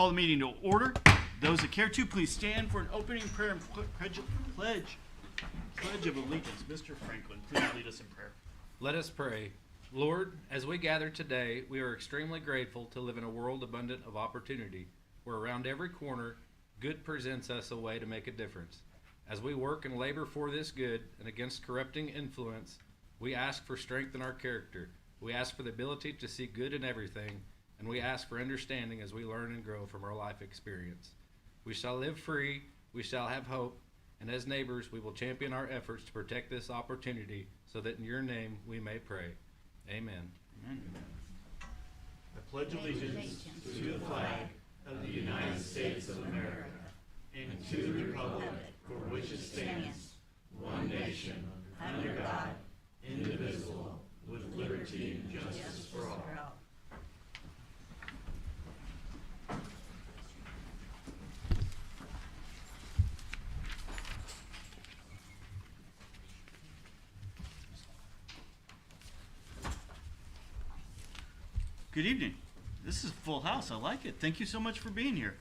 Call the meeting to order. Those that care to, please stand for an opening prayer and pledge of allegiance. Mr. Franklin, please lead us in prayer. Let us pray. Lord, as we gather today, we are extremely grateful to live in a world abundant of opportunity, where around every corner, good presents us a way to make a difference. As we work and labor for this good and against corrupting influence, we ask for strength in our character. We ask for the ability to see good in everything, and we ask for understanding as we learn and grow from our life experience. We shall live free, we shall have hope, and as neighbors, we will champion our efforts to protect this opportunity so that in your name we may pray. Amen. Amen. I pledge allegiance to the flag of the United States of America and to the republic for which it stands, one nation, under God, indivisible, with liberty and justice for all. Good evening. This is a full house. I like it. Thank you so much for being here.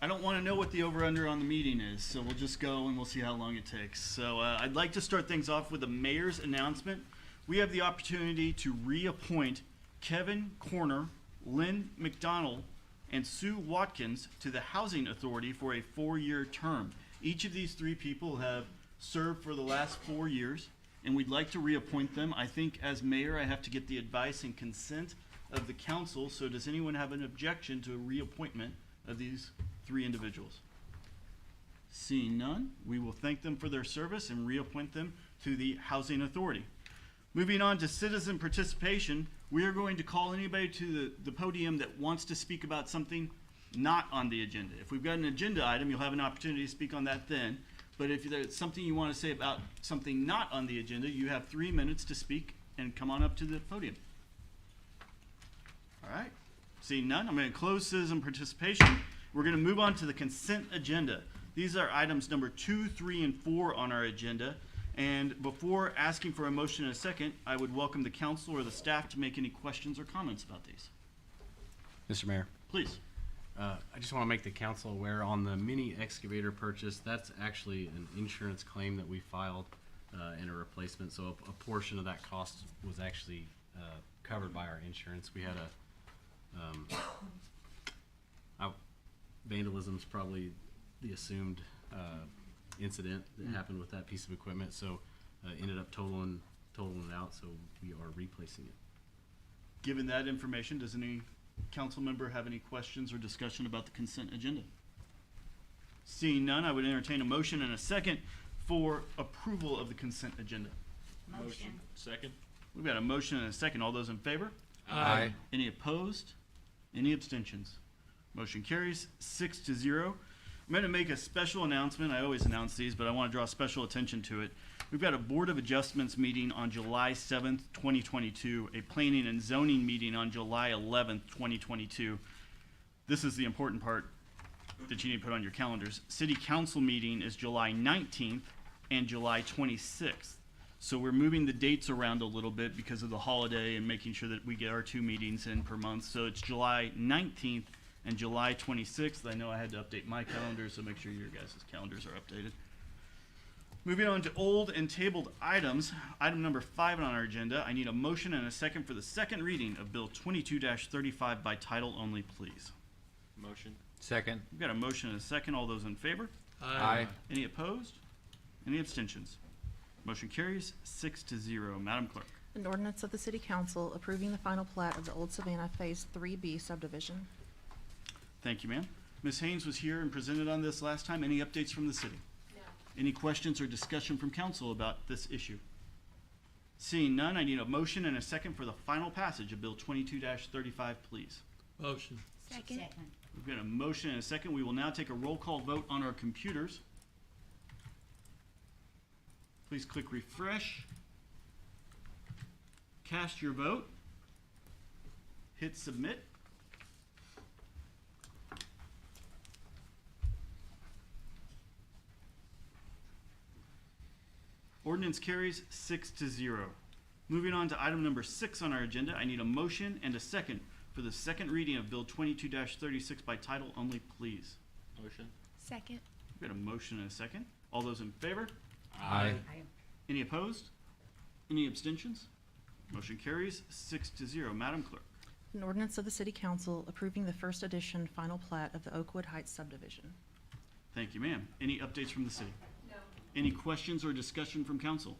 I don't want to know what the over-under on the meeting is, so we'll just go and we'll see how long it takes. So I'd like to start things off with the mayor's announcement. We have the opportunity to reappoint Kevin Corner, Lynn McDonald, and Sue Watkins to the Housing Authority for a 4-year term. Each of these 3 people have served for the last 4 years, and we'd like to reappoint them. I think as mayor, I have to get the advice and consent of the council, so does anyone have an objection to a reappointment of these 3 individuals? Seeing none, we will thank them for their service and reappoint them to the Housing Authority. Moving on to citizen participation, we are going to call anybody to the podium that wants to speak about something not on the agenda. If we've got an agenda item, you'll have an opportunity to speak on that then. But if there's something you want to say about something not on the agenda, you have 3 minutes to speak and come on up to the podium. All right, seeing none, I'm going to close citizen participation. We're going to move on to the consent agenda. These are items number 2, 3, and 4 on our agenda. And before asking for a motion in a second, I would welcome the council or the staff to make any questions or comments about these. Mr. Mayor, Please. I just want to make the council aware on the mini excavator purchase. That's actually an insurance claim that we filed in a replacement. So a portion of that cost was actually covered by our insurance. We had vandalism's probably the assumed incident that happened with that piece of equipment. So ended up totaling it out. So we are replacing it. Given that information, does any council member have any questions or discussion about the consent agenda? Seeing none, I would entertain a motion and a second for approval of the consent agenda. Motion. Second. We've got a motion and a second. All those in favor? Aye. Any opposed? Any abstentions? Motion carries 6-0. I'm going to make a special announcement. I always announce these, but I want to draw special attention to it. We've got a Board of Adjustments meeting on July 7th, 2022, a Planning and Zoning meeting on July 11th, 2022. This is the important part that you need to put on your calendars. City Council meeting is July 19th and July 26th. So we're moving the dates around a little bit because of the holiday and making sure that we get our 2 meetings in per month. So it's July 19th and July 26th. I know I had to update my calendar, so make sure your guys' calendars are updated. Moving on to old and tabled items. Item number 5 on our agenda. I need a motion and a second for the second reading of Bill 22-35 by title only, please. Motion. Second. We've got a motion and a second. All those in favor? Aye. Any opposed? Any abstentions? Motion carries 6-0. Madam Clerk. An ordinance of the City Council approving the final plat of the Old Savannah Phase 3B subdivision. Thank you, ma'am. Ms. Haynes was here and presented on this last time. Any updates from the city? No. Any questions or discussion from council about this issue? Seeing none, I need a motion and a second for the final passage of Bill 22-35, please. Motion. Second. We've got a motion and a second. We will now take a roll call vote on our computers. Please click refresh. Cast your vote. Hit submit. Ordinance carries 6-0. Moving on to item number 6 on our agenda, I need a motion and a second for for the second reading of Bill 22-36 by title only, please? Motion. Second. We've got a motion and a second. All those in favor? Aye. Any opposed? Any abstentions? Motion carries 6-0. Madam Clerk. An ordinance of the City Council approving the first edition final plat of the Oakwood Heights subdivision. Thank you, ma'am. Any updates from the city? No. Any questions or discussion from council?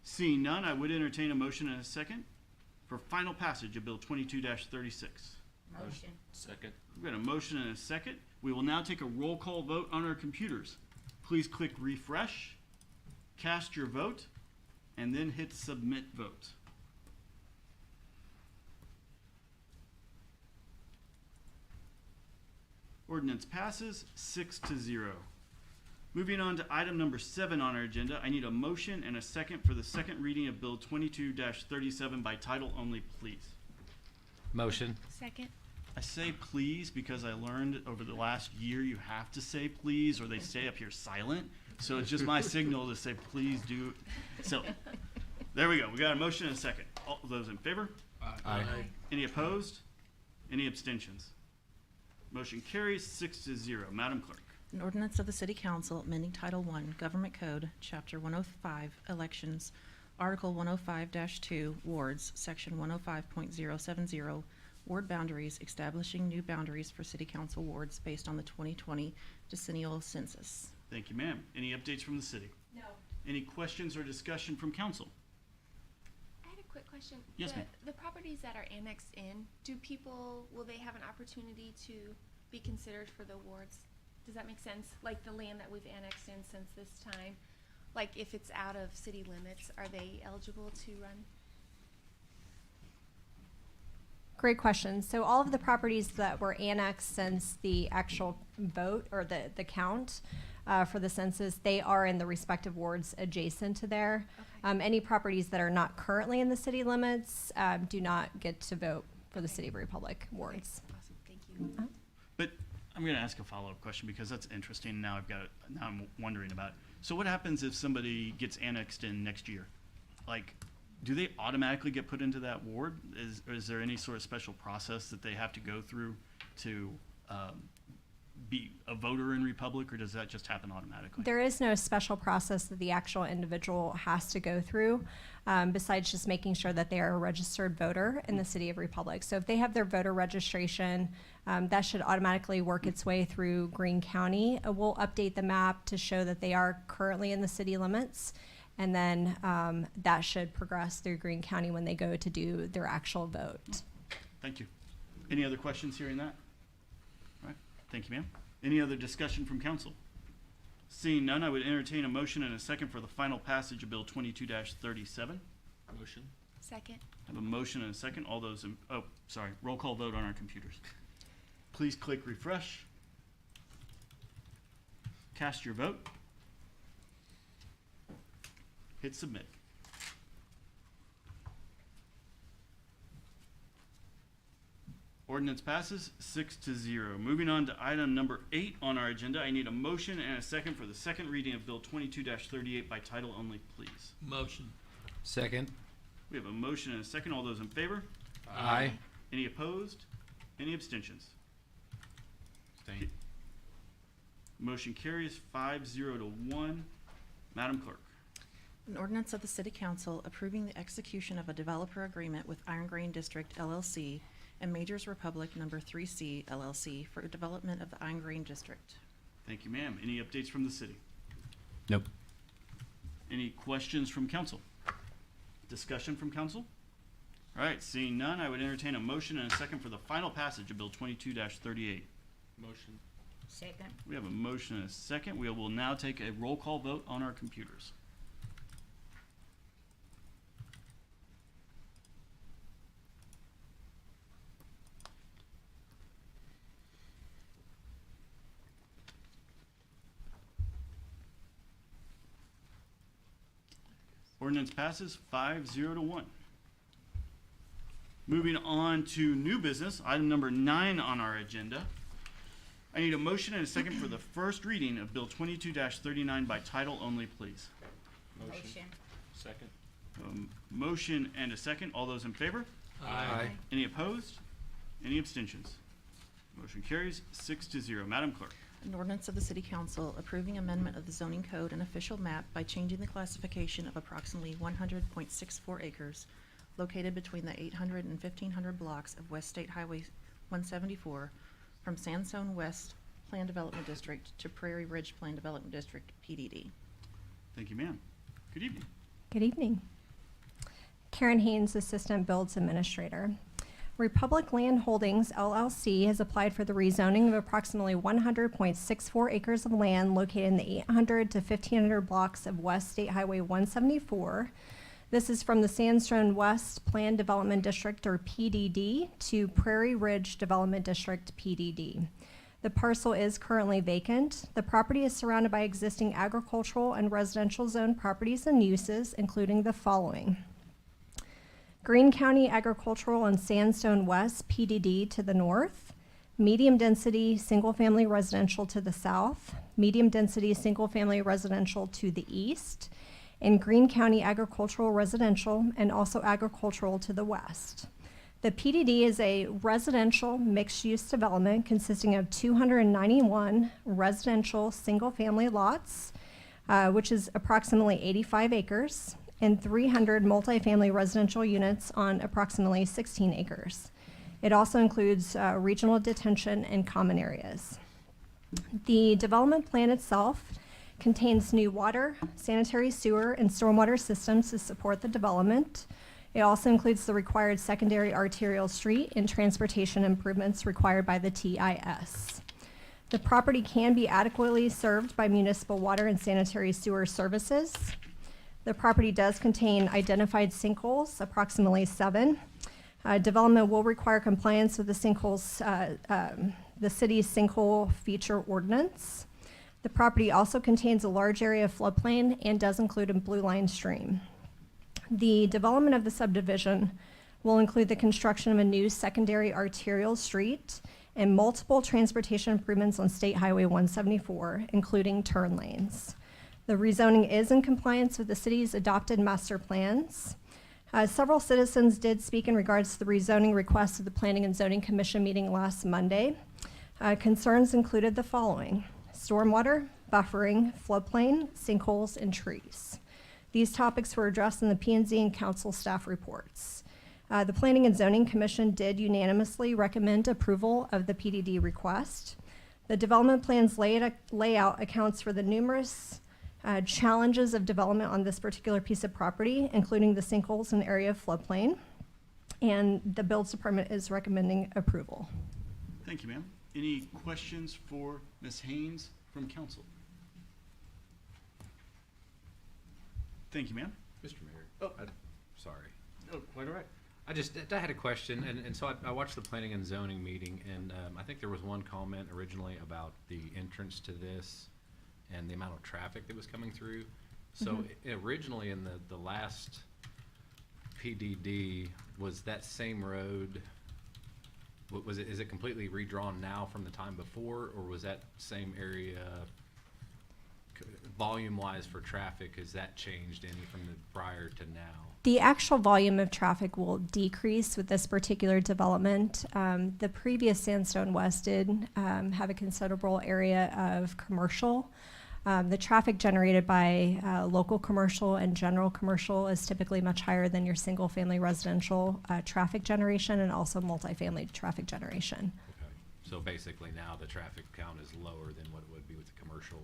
Seeing none, I would entertain a motion and a second for final passage of Bill 22-36. Motion. Second. We've got a motion and a second. We will now take a roll call vote on our computers. Please click refresh, cast your vote, and then hit submit vote. Ordinance passes 6-0. Moving on to item number 7 on our agenda, I need a motion and a second for the second reading of Bill 22-37 by title only, please. Motion. Second. I say please because I learned over the last year you have to say please or they stay up here silent. So it's just my signal to say please do. So there we go. We got a motion and a second. All those in favor? Aye. Any opposed? Any abstentions? Motion carries 6-0. Madam Clerk. An ordinance of the City Council amending Title I, Government Code, Chapter 105, Elections, Article 105-2, Wards, Section 105.070, Ward boundaries, establishing new boundaries for City Council wards based on the 2020 decennial census. Thank you, ma'am. Any updates from the city? No. Any questions or discussion from council? I had a quick question. Yes, ma'am. The properties that are annexed in, will they have an opportunity to be considered for the wards? Does that make sense? Like the land that we've annexed in since this time, like if it's out of city limits, are they eligible to run? Great question. So all of the properties that were annexed since the actual vote or the count for the census, they are in the respective wards adjacent to there. Okay. Any properties that are not currently in the city limits do not get to vote for the City of Republic wards. Okay, awesome, thank you. But I'm going to ask a follow-up question because that's interesting. Now I'm wondering about it. So what happens if somebody gets annexed in next year? Like, do they automatically get put into that ward? Is there any sort of special process that they have to go through to be a voter in Republic, or does that just happen automatically? There is no special process that the actual individual has to go through, besides just making sure that they are a registered voter in the City of Republic. So if they have their voter registration, that should automatically work its way through Greene County. We'll update the map to show that they are currently in the city limits, and then that should progress through Greene County when they go to do their actual vote. Thank you. Any other questions hearing that? All right. Thank you, ma'am. Any other discussion from council? Seeing none, I would entertain a motion and a second for the final passage of Bill 22-37. Motion. Second. I have a motion and a second. All those in, roll call vote on our computers. Please click refresh. Cast your vote. Hit submit. Ordinance passes 6-0. Moving on to item number 8 on our agenda, I need a motion and a second for the second reading of Bill 22-38 by title only, please. Motion. Second. We have a motion and a second. All those in favor? Aye. Any opposed? Any abstentions? Abstain. Motion carries 5-0 to 1. Madam Clerk. An ordinance of the City Council approving the execution of a developer agreement with Iron Grain District LLC and Majors Republic Number 3C LLC for development of the Iron Grain District. Thank you, ma'am. Any updates from the city? Nope. Any questions from council? Discussion from council? All right, seeing none, I would entertain a motion and a second for the final passage of Bill 22-38. Motion. Second. We have a motion and a second. We will now take a roll call vote on our computers. Ordinance passes 5-0 to 1. Moving on to new business, item number 9 on our agenda. I need a motion and a second for the first reading of Bill 22-39 by title only, please. Motion. Second. Motion and a second. All those in favor? Aye. Any opposed? Any abstentions? Motion carries 6-0. Madam Clerk. An ordinance of the City Council approving amendment of the zoning code and official map by changing the classification of approximately 100.64 acres located between the 800 and 1500 blocks of West State Highway 174 from Sandstone West Plan Development District to Prairie Ridge Plan Development District, PDD. Thank you, ma'am. Good evening. Good evening. Karen Haynes, Assistant Builds Administrator. Republic Land Holdings LLC has applied for the rezoning of approximately 100.64 acres of land located in the 800 to 1500 blocks of West State Highway 174. This is from the Sandstone West Plan Development District, or PDD, to Prairie Ridge Development District, PDD. The parcel is currently vacant. The property is surrounded by existing agricultural and residential zone properties and uses, including the following: Greene County Agricultural and Sandstone West, PDD, to the north, medium-density single-family residential to the south, medium-density single-family residential to the east, and Greene County Agricultural Residential and also agricultural to the west. The PDD is a residential mixed-use development consisting of 291 residential single-family lots, which is approximately 85 acres, and 300 multifamily residential units on approximately 16 acres. It also includes regional detention and common areas. The development plan itself contains new water, sanitary sewer, and stormwater systems to support the development. It also includes the required secondary arterial street and transportation improvements required by the TIS. The property can be adequately served by municipal water and sanitary sewer services. The property does contain identified sinkholes, approximately 7. Development will require compliance with the sinkholes, the city's sinkhole feature ordinance. The property also contains a large area of floodplain and does include a blue line stream. The development of the subdivision will include the construction of a new secondary arterial street and multiple transportation improvements on State Highway 174, including turn lanes. The rezoning is in compliance with the city's adopted master plans. Several citizens did speak in regards to the rezoning request of the Planning and Zoning Commission meeting last Monday. Concerns included the following: stormwater, buffering, floodplain, sinkholes, and trees. These topics were addressed in the P&Z and council staff reports. The Planning and Zoning Commission did unanimously recommend approval of the PDD request. The development plan's layout accounts for the numerous challenges of development on this particular piece of property, including the sinkholes and area of floodplain, and the Builds Department is recommending approval. Thank you, ma'am. Any questions for Ms. Haynes from council? Thank you, ma'am. Mr. Mayor. Oh. Sorry. Oh, quite all right. I had a question, and so I watched the planning and zoning meeting, and I think there was one comment originally about the entrance to this and the amount of traffic that was coming through. So originally in the last PDD, was that same road, is it completely redrawn now from the time before, or was that same area volume-wise for traffic, has that changed any from the prior to now? The actual volume of traffic will decrease with this particular development. The previous Sandstone West did have a considerable area of commercial. The traffic generated by local commercial and general commercial is typically much higher than your single-family residential traffic generation and also multifamily traffic generation. Okay. So basically now the traffic count is lower than what it would be with the commercial.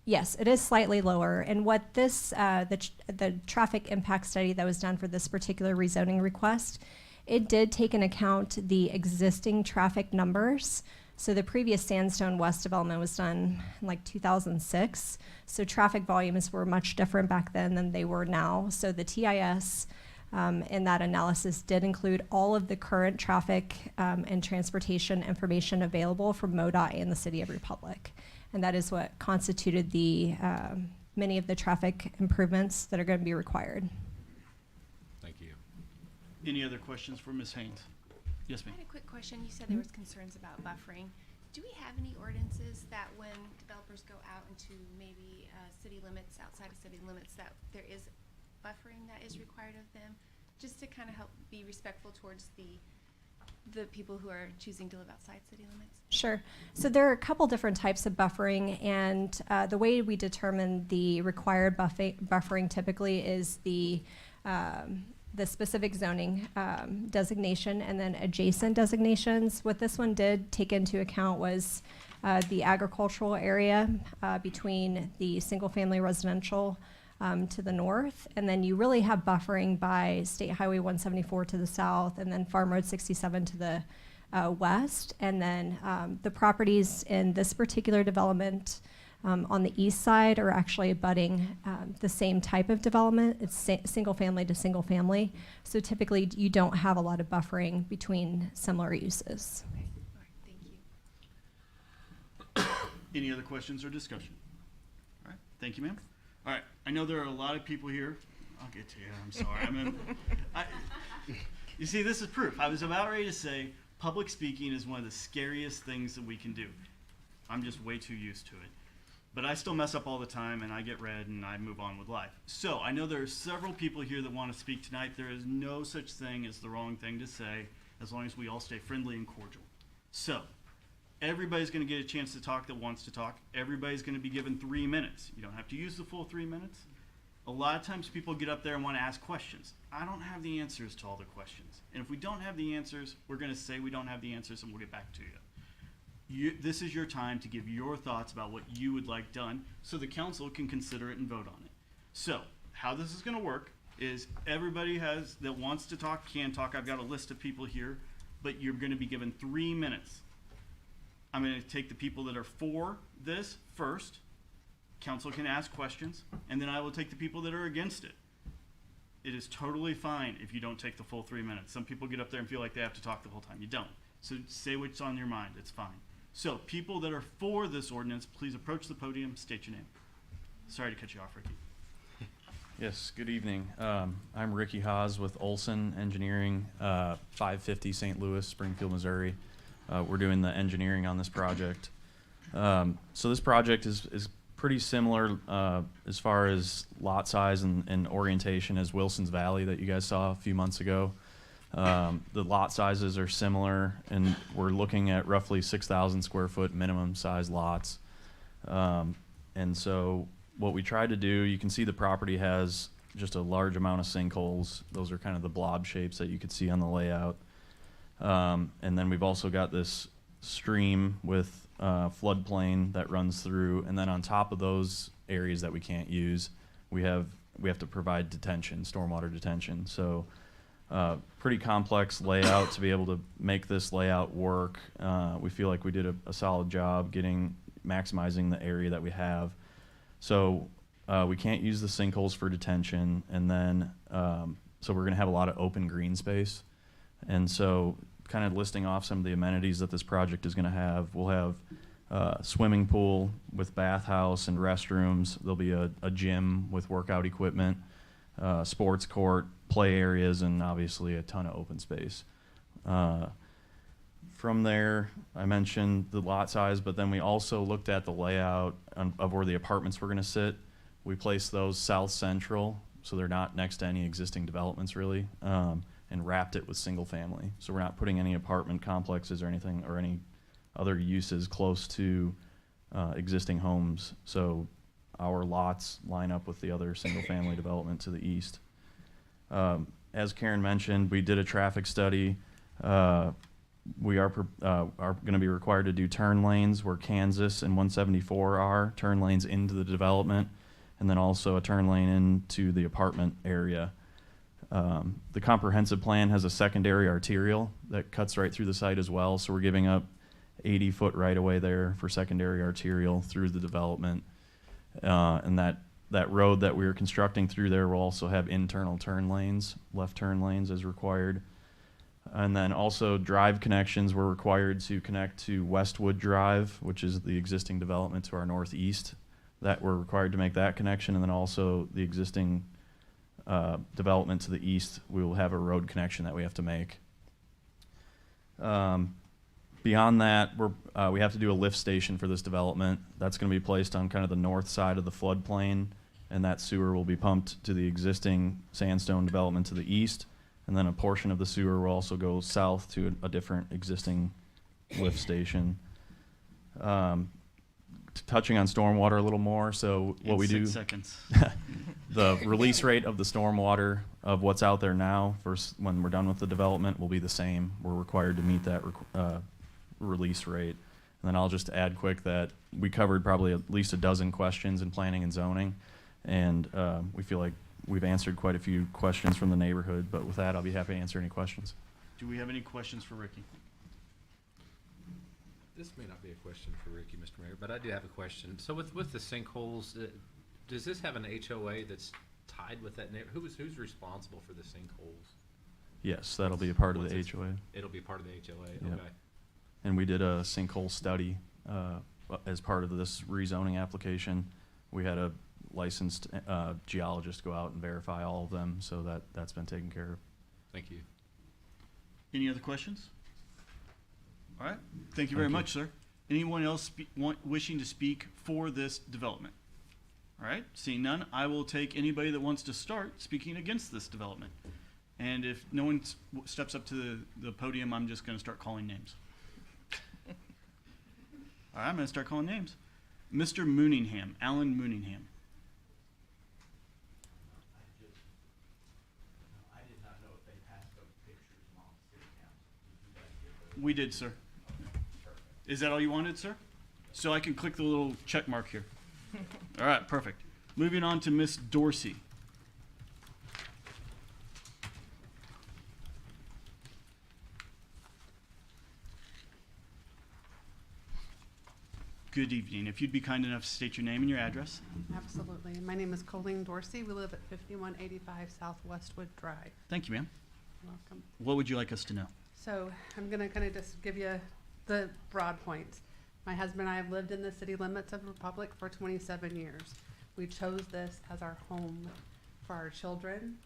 Yes, it is slightly lower. And what this, the traffic impact study that was done for this particular rezoning request, it did take into account the existing traffic numbers. So the previous Sandstone West development was done in like 2006. So traffic volumes were much different back then than they were now. So the TIS in that analysis did include all of the current traffic and transportation information available from MoDOT and the City of Republic. And that is what constituted the many of the traffic improvements that are going to be required. Thank you. Any other questions for Ms. Haynes? Yes, I ma'am. had a quick question. You said there was concerns about buffering. Do we have any ordinances that when developers go out into maybe city limits, outside of city limits, that there is buffering that is required of them just to kind of help be respectful towards the people who are choosing to live outside city limits. Sure. So there are a couple different types of buffering, and the way we determine the required buffering typically is the specific zoning designation and then adjacent designations. What this one did take into account was the agricultural area between the single-family residential to the north, and then you really have buffering by State Highway 174 to the south, and then Farm Road 67 to the west, and then the properties in this particular development on the east side are actually abutting the same type of development. It's single family to single family, so typically you don't have a lot of buffering between similar uses. Okay, all right, thank you. Any other questions or discussion? All right, thank you, ma'am. All right, I know there are a lot of people here. I'll get to you, I'm sorry. You see, this is proof. I was about ready to say public speaking is one of the scariest things that we can do. I'm just way too used to it. But I still mess up all the time, and I get red, and I move on with life. So I know there are several people here that want to speak tonight. There is no such thing as the wrong thing to say, as long as we all stay friendly and cordial. So everybody's going to get a chance to talk that wants to talk. Everybody's going to be given 3 minutes. You don't have to use the full 3 minutes. A lot of times people get up there and want to ask questions. I don't have the answers to all the questions. And if we don't have the answers, we're going to say we don't have the answers, and we'll get back to you. This is your time to give your thoughts about what you would like done so the council can consider it and vote on it. So how this is going to work is everybody that wants to talk can talk. I've got a list of people here, but you're going to be given 3 minutes. I'm going to take the people that are for this first. Council can ask questions, and then I will take the people that are against it. It is totally fine if you don't take the full 3 minutes. Some people get up there and feel like they have to talk the whole time. You don't. So say what's on your mind. It's fine. So people that are for this ordinance, please approach the podium, state your name. Sorry to cut you off, Ricky. Yes, good evening. I'm Ricky Haas with Olson Engineering, 550 St. Louis, Springfield, Missouri. We're doing the engineering on this project. So this project is pretty similar as far as lot size and orientation as Wilson's Valley that you guys saw a few months ago. The lot sizes are similar, and we're looking at roughly 6,000 square foot minimum size lots. And so what we tried to do, you can see the property has just a large amount of sinkholes. Those are kind of the blob shapes that you could see on the layout. And then we've also got this stream with floodplain that runs through, and then on top of those areas that we can't use, we have to provide detention, stormwater detention. So pretty complex layout to be able to make this layout work. We feel like we did a solid job maximizing the area that we have. So we can't use the sinkholes for detention, and then so we're going to have a lot of open green space. And so kind of listing off some of the amenities that this project is going to have, we'll have a swimming pool with bathhouse and restrooms. There'll be a gym with workout equipment, sports court, play areas, and obviously a ton of open space. From there, I mentioned the lot size, but then we also looked at the layout of where the apartments were going to sit. We placed those south central, so they're not next to any existing developments really, and wrapped it with single family. So we're not putting any apartment complexes or anything or any other uses close to existing homes. So our lots line up with the other single family development to the east. As Karen mentioned, we did a traffic study. We are going to be required to do turn lanes where Kansas and 174 are, turn lanes into the development, and then also a turn lane into the apartment area. The comprehensive plan has a secondary arterial that cuts right through the site as well, so we're giving up 80-foot right-of-way there for secondary arterial through the development. And that road that we are constructing through there will also have internal turn lanes, left turn lanes as required. And then also drive connections were required to connect to Westwood Drive, which is the existing development to our northeast. That we're required to make that connection, and then also the existing development to the east, we will have a road connection that we have to make. Beyond that, we have to do a lift station for this development. That's going to be placed on kind of the north side of the floodplain, and that sewer will be pumped to the existing sandstone development to the east, And then a portion of the sewer will also go south to a different existing lift station. Touching on stormwater a little more, so what In we 6 do, seconds. the release rate of the stormwater of what's out there now versus when we're done with the development will be the same. We're required to meet that release rate. And then I'll just add quick that we covered probably at least a dozen questions in planning and zoning. And we feel like we've answered quite a few questions from the neighborhood. But with that, I'll be happy to answer any questions. Do we have any questions for Ricky? This may not be a question for Ricky, Mr. Mayor, but I do have a question. So with the sinkholes, does this have an HOA that's tied with that neighbor? Who's responsible for the sinkholes? Yes, that'll be a part of What's the its- HOA. It'll be part of the HOA, Yep. okay. And we did a sinkhole study as part of this rezoning application. We had a licensed geologist go out and verify all of them, so that's been taken care of. Thank you. Any other questions? All right, thank you very Thank you. much, sir. Anyone else wishing to speak for this development? All right, seeing none, I will take anybody that wants to start speaking against this development. And if no one steps up to the podium, I'm just gonna start calling names. All right, I'm gonna start calling names. Mr. Mooningham, Alan Mooningham. We did, sir. Is that all you wanted, sir? So I can click the little check mark here. All right, perfect. Moving on to Miss Dorsey. Good evening. If you'd be kind enough to state your name and your address. Absolutely. My name is Colleen Dorsey. We live at 5185 South Westwood Drive. Thank you, ma'am. Welcome. What would you like us to know? So I'm going to kind of just give you the broad points. My husband and I have lived in the city limits of Republic for 27 years. We chose this as our home for our children.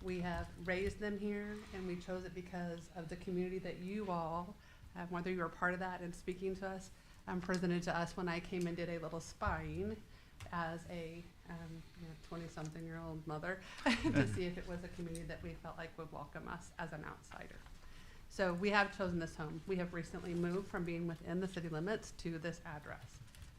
We have raised them here, and we chose it because of the community that you all, whether you were part of that and speaking to us, presented to us when I came and did a little spying as a 20-something-year-old mother to see if it was a community that we felt like would welcome us as an outsider. So we have chosen this home. We have recently moved from being within the city limits to this address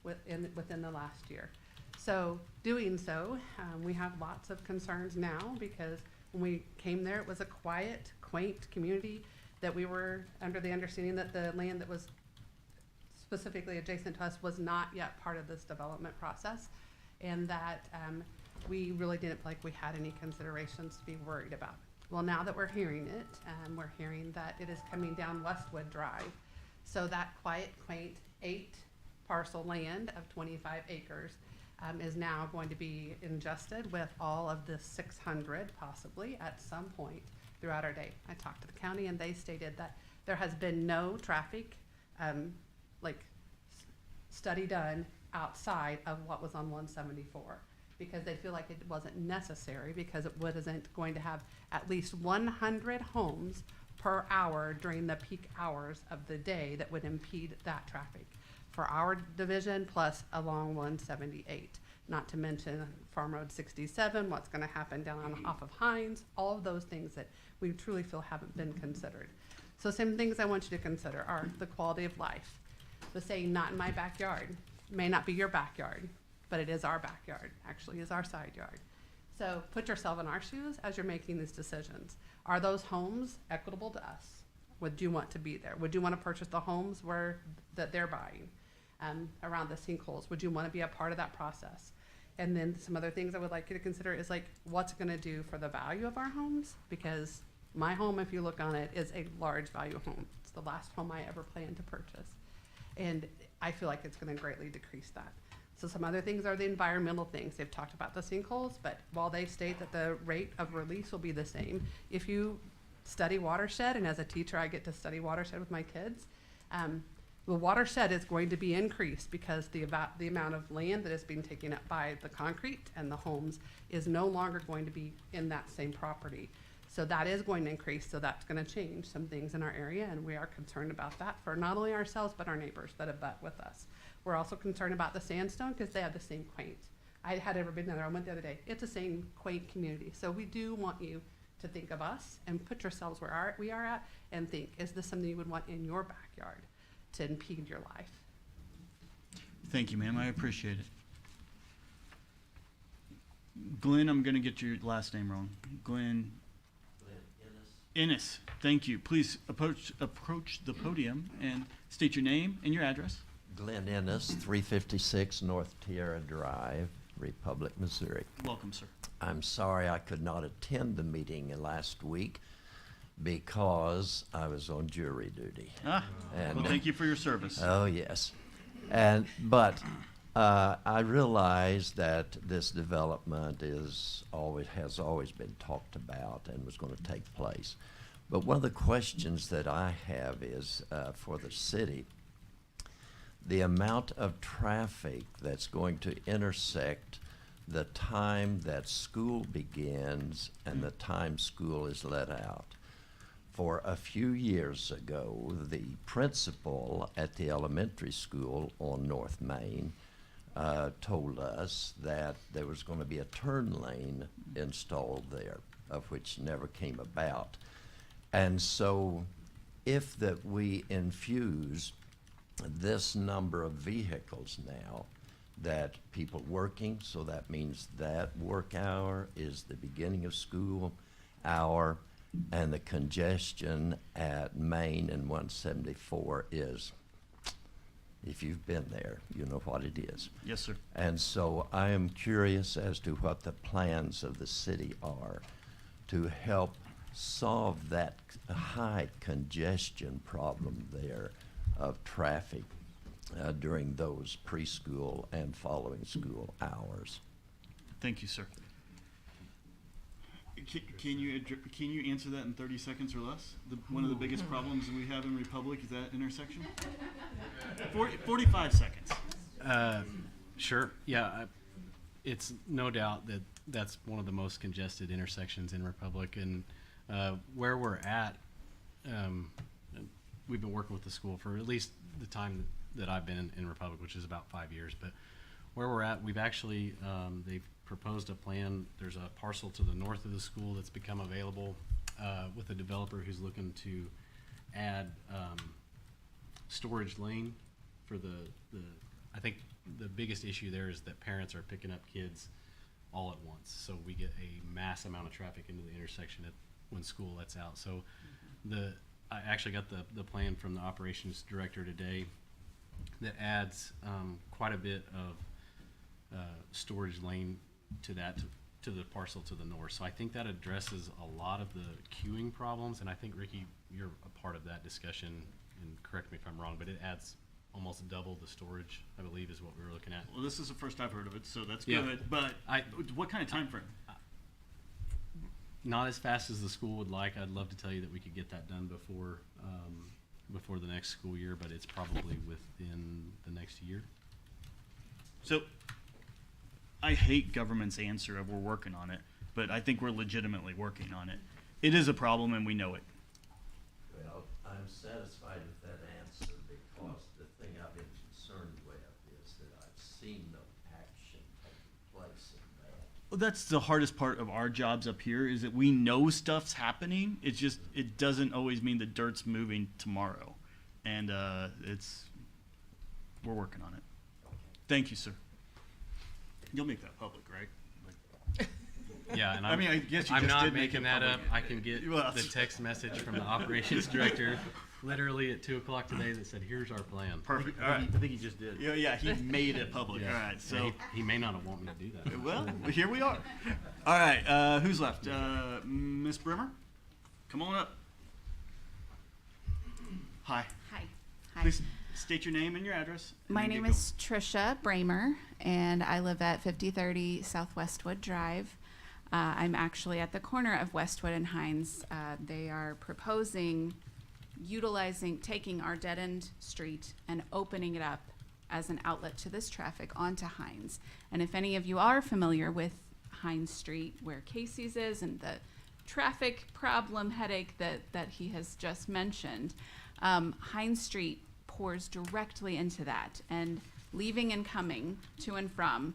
within the last year. So doing so, we have lots of concerns now because when we came there, it was a quiet, quaint community that we were under the understanding that the land that was specifically adjacent to us was not yet part of this development process, and that we really didn't feel like we had any considerations to be worried about. Well, now that we're hearing it, we're hearing that it is coming down Westwood Drive. So that quiet, quaint 8-parcel land of 25 acres is now going to be ingested with all of the 600 possibly at some point throughout our day. I talked to the county and they stated that there has been no traffic study done outside of what was on 174 because they feel like it wasn't necessary because it wasn't going to have at least 100 homes per hour during the peak hours of the day that would impede that traffic for our division plus along 178. Not to mention Farm Road 67, what's going to happen down off of Hines, all of those things that we truly feel haven't been considered. So some things I want you to consider are the quality of life. The saying, not in my backyard, may not be your backyard, but it is our backyard, actually is our side yard. So put yourself in our shoes as you're making these decisions. Are those homes equitable to us? Would you want to be there? Would you want to purchase the homes that they're buying around the sinkholes? Would you want to be a part of that process? And then some other things I would like you to consider is like, what's it going to do for the value of our homes? Because my home, if you look on it, is a large value home. It's the last home I ever planned to purchase. And I feel like it's going to greatly decrease that. So some other things are the environmental things. They've talked about the sinkholes, but while they state that the rate of release will be the same, if you study watershed, and as a teacher I get to study watershed with my kids, the watershed is going to be increased because the amount of land that is being taken up by the concrete and the homes is no longer going to be in that same property. So that is going to increase, so that's going to change some things in our area, and we are concerned about that for not only ourselves but our neighbors that abut with us. We're also concerned about the sandstone because they have the same quaint. I had ever been there. I went the other day. It's the same quaint community. So we do want you to think of us and put yourselves where we are at and think, is this something you would want in your backyard to impede your life? Thank you, ma'am. I appreciate it. Glenn, I'm going to get your last name wrong. Glenn Ennis. Thank you. Please approach the podium and state your name and your address. Glenn Ennis, 356 North Tierra Drive, Republic, Missouri. Welcome, sir. I'm sorry I could not attend the meeting last week because I was on jury duty. Well, thank you for your service. Oh, yes. But I realize that this development has always been talked about and was going to take place. But one of the questions that I have is for the city, the amount of traffic that's going to intersect the time that school begins and the time school is let out. For a few years ago, the principal at the elementary school on North Main told us that there was going to be a turn lane installed there, of which never came about. And so if that we infuse this number of vehicles now, that people working, so that means that work hour is the beginning of school hour, and the congestion at Main and 174 is, if you've been there, you know what it is. Yes, sir. And so I am curious as to what the plans of the city are to help solve that high congestion problem there of traffic during those preschool and following school hours. Thank you, sir. Can you answer that in 30 seconds or less? One of the biggest problems we have in Republic is that intersection. 45 seconds. Sure. Yeah, it's no doubt that that's one of the most congested intersections in Republic, and where we're at, we've been working with the school for at least the time that I've been in Republic, which is about 5 years. But where we're at, we've actually they've proposed a plan. There's a parcel to the north of the school that's become available with a developer who's looking to add storage lane for the I think the biggest issue there is that parents are picking up kids all at once, so we get a mass amount of traffic into the intersection when school lets out. So I actually got the plan from the operations director today that adds quite a bit of storage lane to the parcel to the north. So I think that addresses a lot of the queuing problems, and I think, Ricky, you're a part of that discussion, and correct me if I'm wrong, but it adds almost double the storage, I believe, is what we were looking at. Well, this is the first I've heard of it, so that's Yeah. good. But what kind of time frame? Not as fast as the school would like. I'd love to tell you that we could get that done before the next school year, but it's probably within the next year. So I hate government's answer of we're working on it, but I think we're legitimately working on it. It is a problem and we know it. Well, I'm satisfied with that answer because the thing I've been concerned with is that I've seen no action taking place in that. Well, that's the hardest part of our jobs up here is that we know stuff's happening. It's just, it doesn't always mean the dirt's moving tomorrow. And we're working on it. Thank you, sir. You'll make that public, right? Yeah, and I mean, I guess you I'm just not did make making it that up. public. I can get Well, the text message from the operations director literally at 2 o'clock today that said, "Here's our plan." Perfect. All right. I think he just did. Yeah, he made it public. Yeah. All right, so. he may not have wanted me to do that. Well, here we are. All right, who's left? Miss Brimmer, come on up. Hi. Hi. Please state your name and your address. and My then name get is Trisha Bramer, and I live at 5030 South Westwood Drive. I'm actually at the corner of Westwood and Hines. They are proposing taking our dead-end street and opening it up as an outlet to this traffic onto Hines. And if any of you are familiar with Hines Street, where Casey's is, and the traffic problem headache that he has just mentioned, Hines Street pours directly into that, and leaving and coming to and from,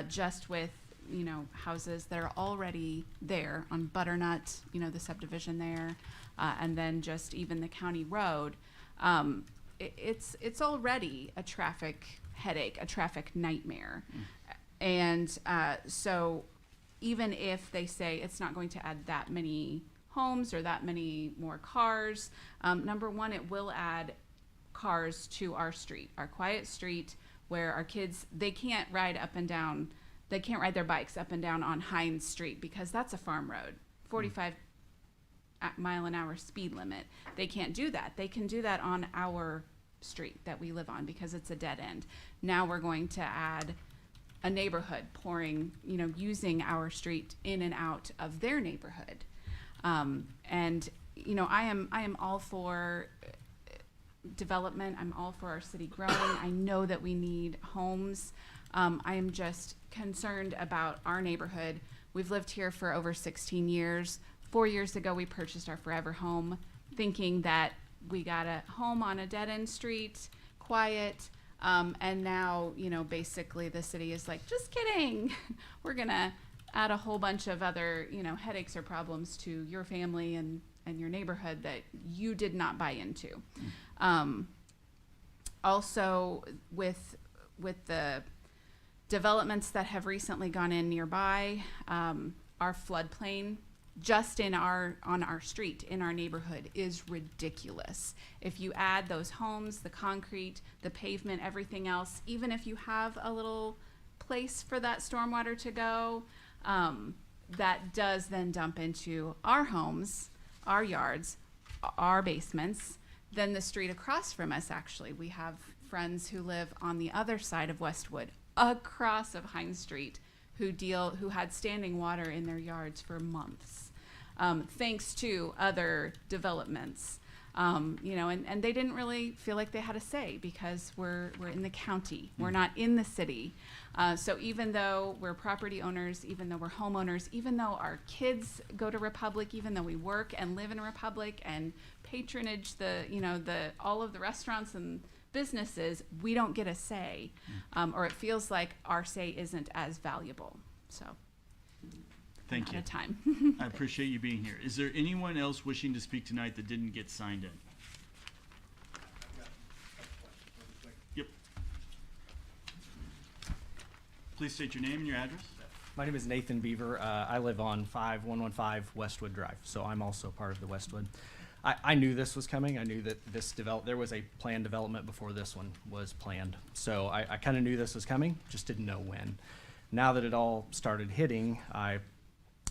just with houses that are already there on Butternut, the subdivision there, and then just even the county road. It's already a traffic headache, a traffic nightmare. And so even if they say it's not going to add that many homes or that many more cars, number one, it will add cars to our street, our quiet street, where our kids, they can't ride their bikes up and down on Hines Street because that's a farm road, 45 mile an hour speed limit. They can't do that. They can do that on our street that we live on because it's a dead end. Now we're going to add a neighborhood using our street in and out of their neighborhood. And I am all for development. I'm all for our city growing. I know that we need homes. I am just concerned about our neighborhood. We've lived here for over 16 years. 4 years ago, we purchased our forever home, thinking that we got a home on a dead-end street, quiet, and now, basically the city is like, just kidding. We're gonna add a whole bunch of other, headaches or problems to your family and your neighborhood that you did not buy into. Also, with the developments that have recently gone in nearby, our floodplain just on our street, in our neighborhood, is ridiculous. If you add those homes, the concrete, the pavement, everything else, even if you have a little place for that stormwater to go, that does then dump into our homes, our yards, our basements. Then the street across from us, actually, we have friends who live on the other side of Westwood, across of Hines Street, who had standing water in their yards for months, thanks to other developments. And they didn't really feel like they had a say because we're in the county, we're not in the city. So even though we're property owners, even though we're homeowners, even though our kids go to Republic, even though we work and live in Republic and patronage all of the restaurants and businesses, we don't get a say, or it feels like our say isn't as valuable. So, Thank you. Out of time. I appreciate you being here. Is there anyone else wishing to speak tonight that didn't get signed in? Yep. Please state your name and your address. My name is Nathan Beaver. I live on 5115 Westwood Drive, so I'm also part of the Westwood. I knew this was coming. I knew that there was a planned development before this one was planned. So I kind of knew this was coming, just didn't know when. Now that it all started hitting,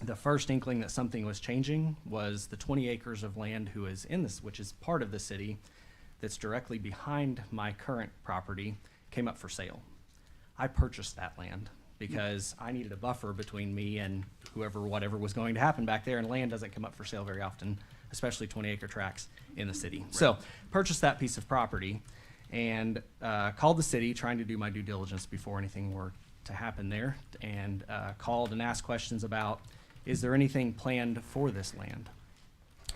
the first inkling that something was changing was the 20 acres of land which is part of the city, that's directly behind my current property, came up for sale. I purchased that land because I needed a buffer between me and whatever was going to happen back there, and land doesn't come up for sale very often, especially 20-acre tracts in the city. Right. So purchased that piece of property and called the city, trying to do my due diligence before anything were to happen there, and called and asked questions about, is there anything planned for this land?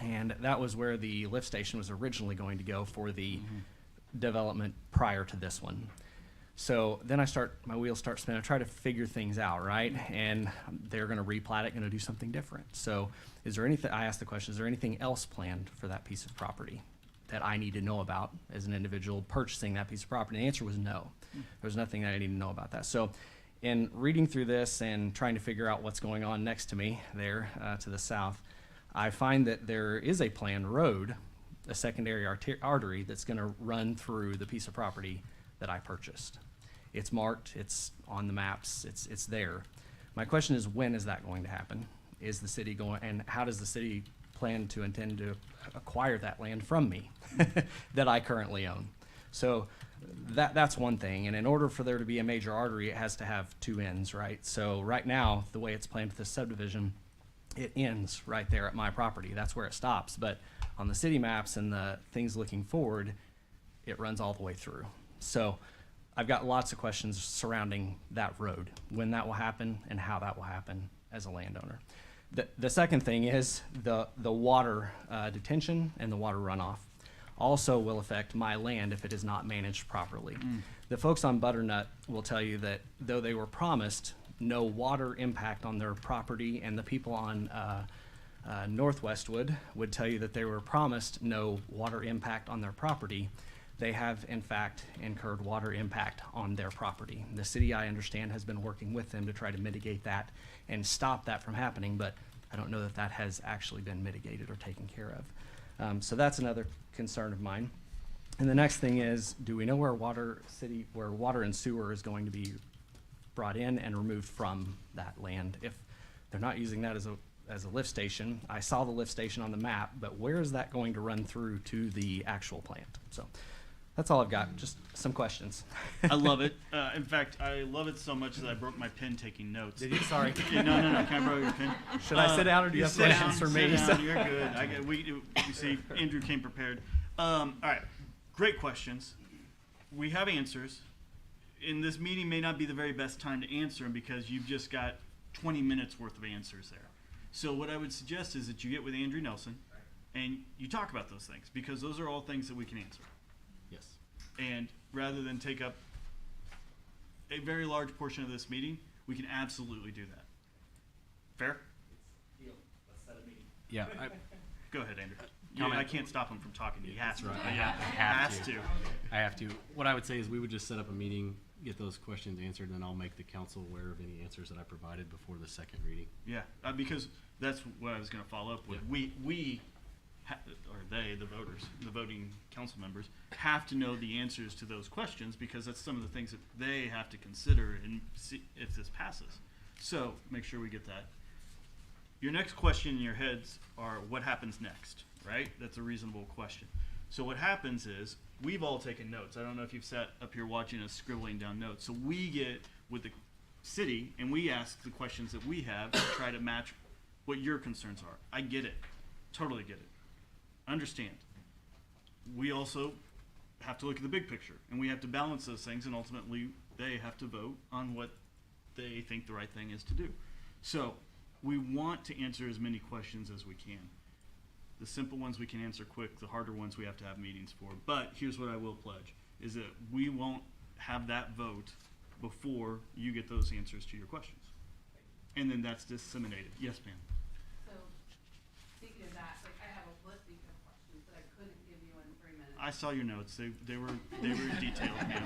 And that was where the lift station was originally going to go for the development prior to this one. So then my wheels start spinning. I try to figure things out, right? And they're going to replat it, going to do something different. So I asked the question, is there anything else planned for that piece of property that I need to know about as an individual purchasing that piece of property? And the answer was no. There was nothing that I need to know about that. So in reading through this and trying to figure out what's going on next to me there to the south, I find that there is a planned road, a secondary artery that's going to run through the piece of property that I purchased. It's marked, it's on the maps, it's there. My question is, when is that going to happen? Is the city and how does the city intend to acquire that land from me that I currently own? So that's one thing. And in order for there to be a major artery, it has to have two ends, right? So right now, the way it's planned with this subdivision, it ends right there at my property. That's where it stops. But on the city maps and the things looking forward, it runs all the way through. So I've got lots of questions surrounding that road, when that will happen and how that will happen as a landowner. The second thing is the water detention and the water runoff also will affect my land if it is not managed properly. The folks on Butternut will tell you that though they were promised no water impact on their property, and the people on North Westwood would tell you that they were promised no water impact on their property. They have, in fact, incurred water impact on their property. The city, I understand, has been working with them to try to mitigate that and stop that from happening, but I don't know that that has actually been mitigated or taken care of. So that's another concern of mine. And the next thing is, do we know where water and sewer is going to be brought in and removed from that land? If they're not using that as a lift station, I saw the lift station on the map, but where is that going to run through to the actual plant? So that's all I've got, just some questions. I love it. In fact, I love it so much that I broke my pen taking notes. Did you? Sorry. Okay, no. Can I borrow your pen? Should I sit down, or do you have sit questions down, for me? Sit down, you're good. You see, Andrew came prepared. All right, great questions. We have answers. And this meeting may not be the very best time to answer them because you've just got 20 minutes worth of answers there. So what I would suggest is that you get with Andrew Nelson and you talk about those things, because those are all things that we can answer. Yes. And rather than take up a very large portion of this meeting, we can absolutely do that. Fair? Yeah. Go ahead, Andrew. Comment. I can't stop him from talking. He has to. right. Has to. I have to. What I would say is we would just set up a meeting, get those questions answered, and then I'll make the council aware of any answers that I provided before the second reading. Yeah, because that's what I was going to follow up with. Yeah. Or they, the voters, the voting council members, have to know the answers to those questions, because that's some of the things that they have to consider and see if this passes. So make sure we get that. Your next question in your heads are, what happens next, right? That's a reasonable question. So what happens is, we've all taken notes. I don't know if you've sat up here watching us scribbling down notes. So we get with the city and we ask the questions that we have to try to match what your concerns are. I get it. Totally get it. Understand. We also have to look at the big picture, and we have to balance those things, and ultimately they have to vote on what they think the right thing is to do. So we want to answer as many questions as we can. The simple ones we can answer quick, the harder ones we have to have meetings for. But here's what I will pledge, is that we won't have that vote before you get those answers to your questions. And then that's disseminated. Yes, ma'am. So, speaking of that, like, I have a listing of questions that I couldn't give you in 3 minutes. I saw your notes. They were detailed, ma'am.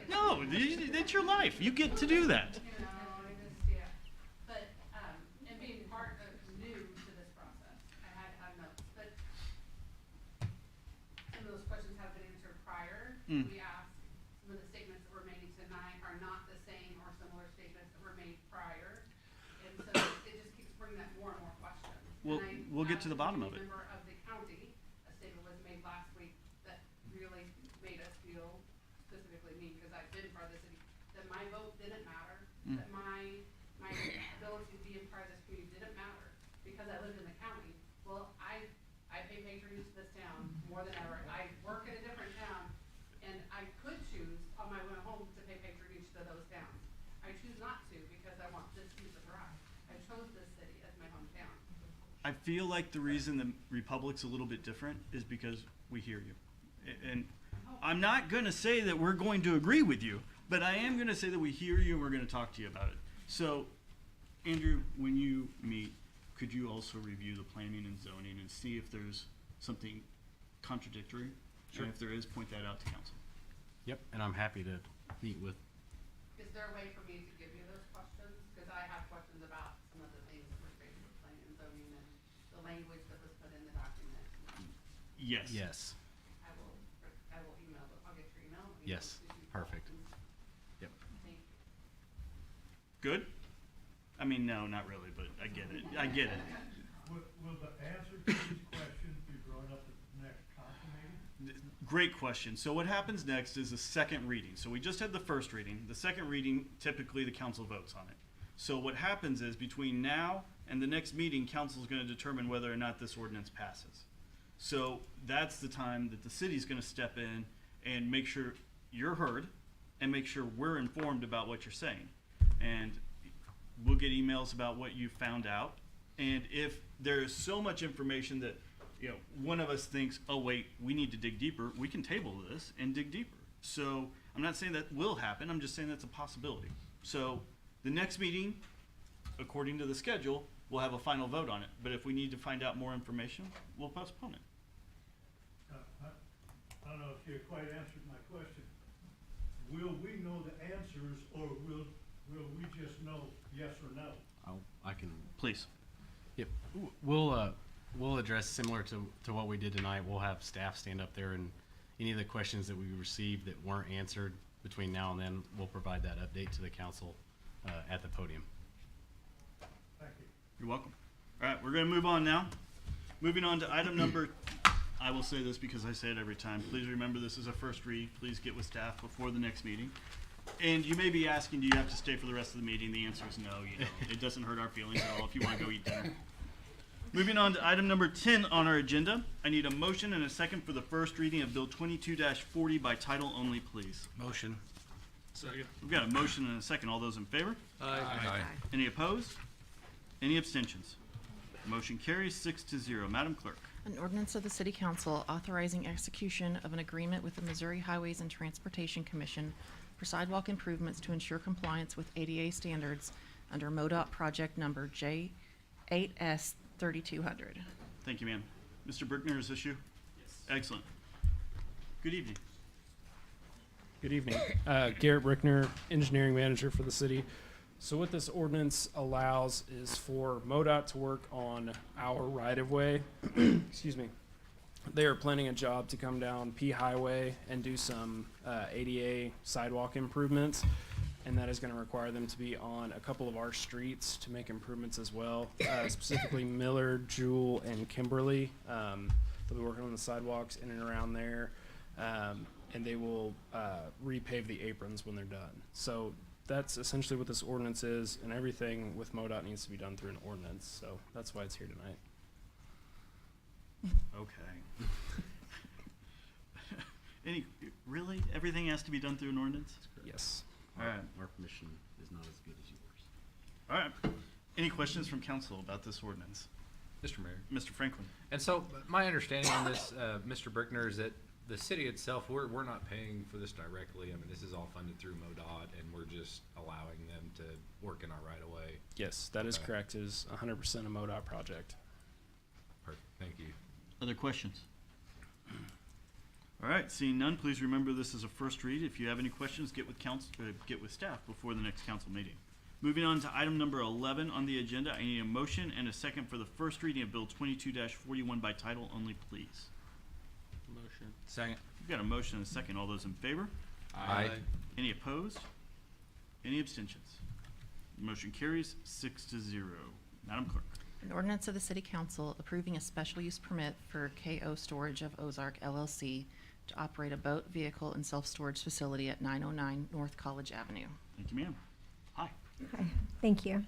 No, it's your life. You get to do that. You know, I just, yeah. But, and being part of, new to this process, I had to have notes. But some of those questions have been answered prior. We asked, some of the statements that were made tonight are not the same or similar statements that were made prior. And so it just keeps bringing up more and more questions. We'll get to the bottom of it. Member of the county, a statement was made last week that really made us feel, specifically me, because I've been part of the city, that my vote didn't matter, that my ability to be in part of this community didn't matter, because I lived in the county. Well, I pay patronage to this town more than ever. I work in a different town, and I could choose on my way home to pay patronage to those towns. I choose not to, because I want this piece of thrive. I chose this city as my hometown. I feel like the reason the Republic's a little bit different is because we hear you. And I'm not going to say that we're going to agree with you, but I am going to say that we hear you and we're going to talk to you about it. So, Andrew, when you meet, could you also review the planning and zoning and see if there's something contradictory? Sure. And if there is, point that out to council. Yep. And I'm happy to meet with. Is there a way for me to give you those questions? Because I have questions about some of the things that were stated with planning and zoning and the language that was put in the document. Yes. Yes. I will email, I'll get your email. Yes. Perfect. Yep. Thank you. Good? I mean, no, not really, but I get it. I get it. Will the answer to these questions be brought up at the next council meeting? Great question. So what happens next is a second reading. So we just had the first reading. The second reading, typically the council votes on it. So what happens is between now and the next meeting, council is going to determine whether or not this ordinance passes. So that's the time that the city's going to step in and make sure you're heard and make sure we're informed about what you're saying. And we'll get emails about what you found out. And if there is so much information that, you know, one of us thinks, oh wait, we need to dig deeper, we can table this and dig deeper. So I'm not saying that will happen, I'm just saying that's a possibility. So The next meeting, according to the schedule, we'll have a final vote on it. But if we need to find out more information, we'll postpone it. I don't know if you quite answered my question. Will we know the answers, or will we just know yes or no? I can. Please. Yep. We'll address similar to what we did tonight. We'll have staff stand up there, and any of the questions that we received that weren't answered between now and then, we'll provide that update to the council at the podium. Thank you. You're welcome. All right, we're going to move on now. Moving on to item number, I will say this because I say it every time. Please remember this is a first read. Please get with staff before the next meeting. And you may be asking, do you have to stay for the rest of the meeting? The answer is no. You know, it doesn't hurt our feelings at all if you want to go eat dinner. Moving on to item number 10 on our agenda. I need a motion and a second for the first reading of Bill 22-40 by title only, please. Motion. Second. We've got a motion and a second. All those in favor? Aye. Any opposed? Any abstentions? Motion carries 6-0. Madam Clerk. An ordinance of the City Council authorizing execution of an agreement with the Missouri Highways and Transportation Commission for sidewalk improvements to ensure compliance with ADA standards under MoDOT project number J8S 3200. Thank you, ma'am. Mr. Brickner, is this you? Yes. Excellent. Good evening. Good evening. Garrett Brickner, engineering manager for the city. So what this ordinance allows is for MoDOT to work on our right-of-way. Excuse me. They are planning a job to come down P Highway and do some ADA sidewalk improvements, and that is going to require them to be on a couple of our streets to make improvements as well, specifically Miller, Jewel, and Kimberly. They'll be working on the sidewalks in and around there, and they will repave the aprons when they're done. So that's essentially what this ordinance is, and everything with MoDOT needs to be done through an ordinance. So that's why it's here tonight. Okay. Really? Everything has to be done through an ordinance? Yes. All right. Our permission is not as good as yours. All right. Any questions from council about this ordinance? Mr. Mayor. Mr. Franklin. And so my understanding on this, Mr. Brickner, is that the city itself, we're not paying for this directly. I mean, this is all funded through MoDOT, and we're just allowing them to work in our right of way. Yes, that is Okay. correct. It is 100% a MoDOT project. Perfect. Thank you. Other questions? All right, seeing none, please remember this is a first read. If you have any questions, get with staff before the next council meeting. Moving on to item number 11 on the agenda, I need a motion and a second for the first reading of Bill 22-41 by title only, please. Motion. Second. We've got a motion and a second. All those in favor? Aye. Any opposed? Any abstentions? Motion carries 6-0. Madam Clerk. An ordinance of the City Council approving a special use permit for KO Storage of Ozark LLC to operate a boat, vehicle, and self-storage facility at 909 North College Avenue. Thank you, ma'am. Hi. Hi, thank you.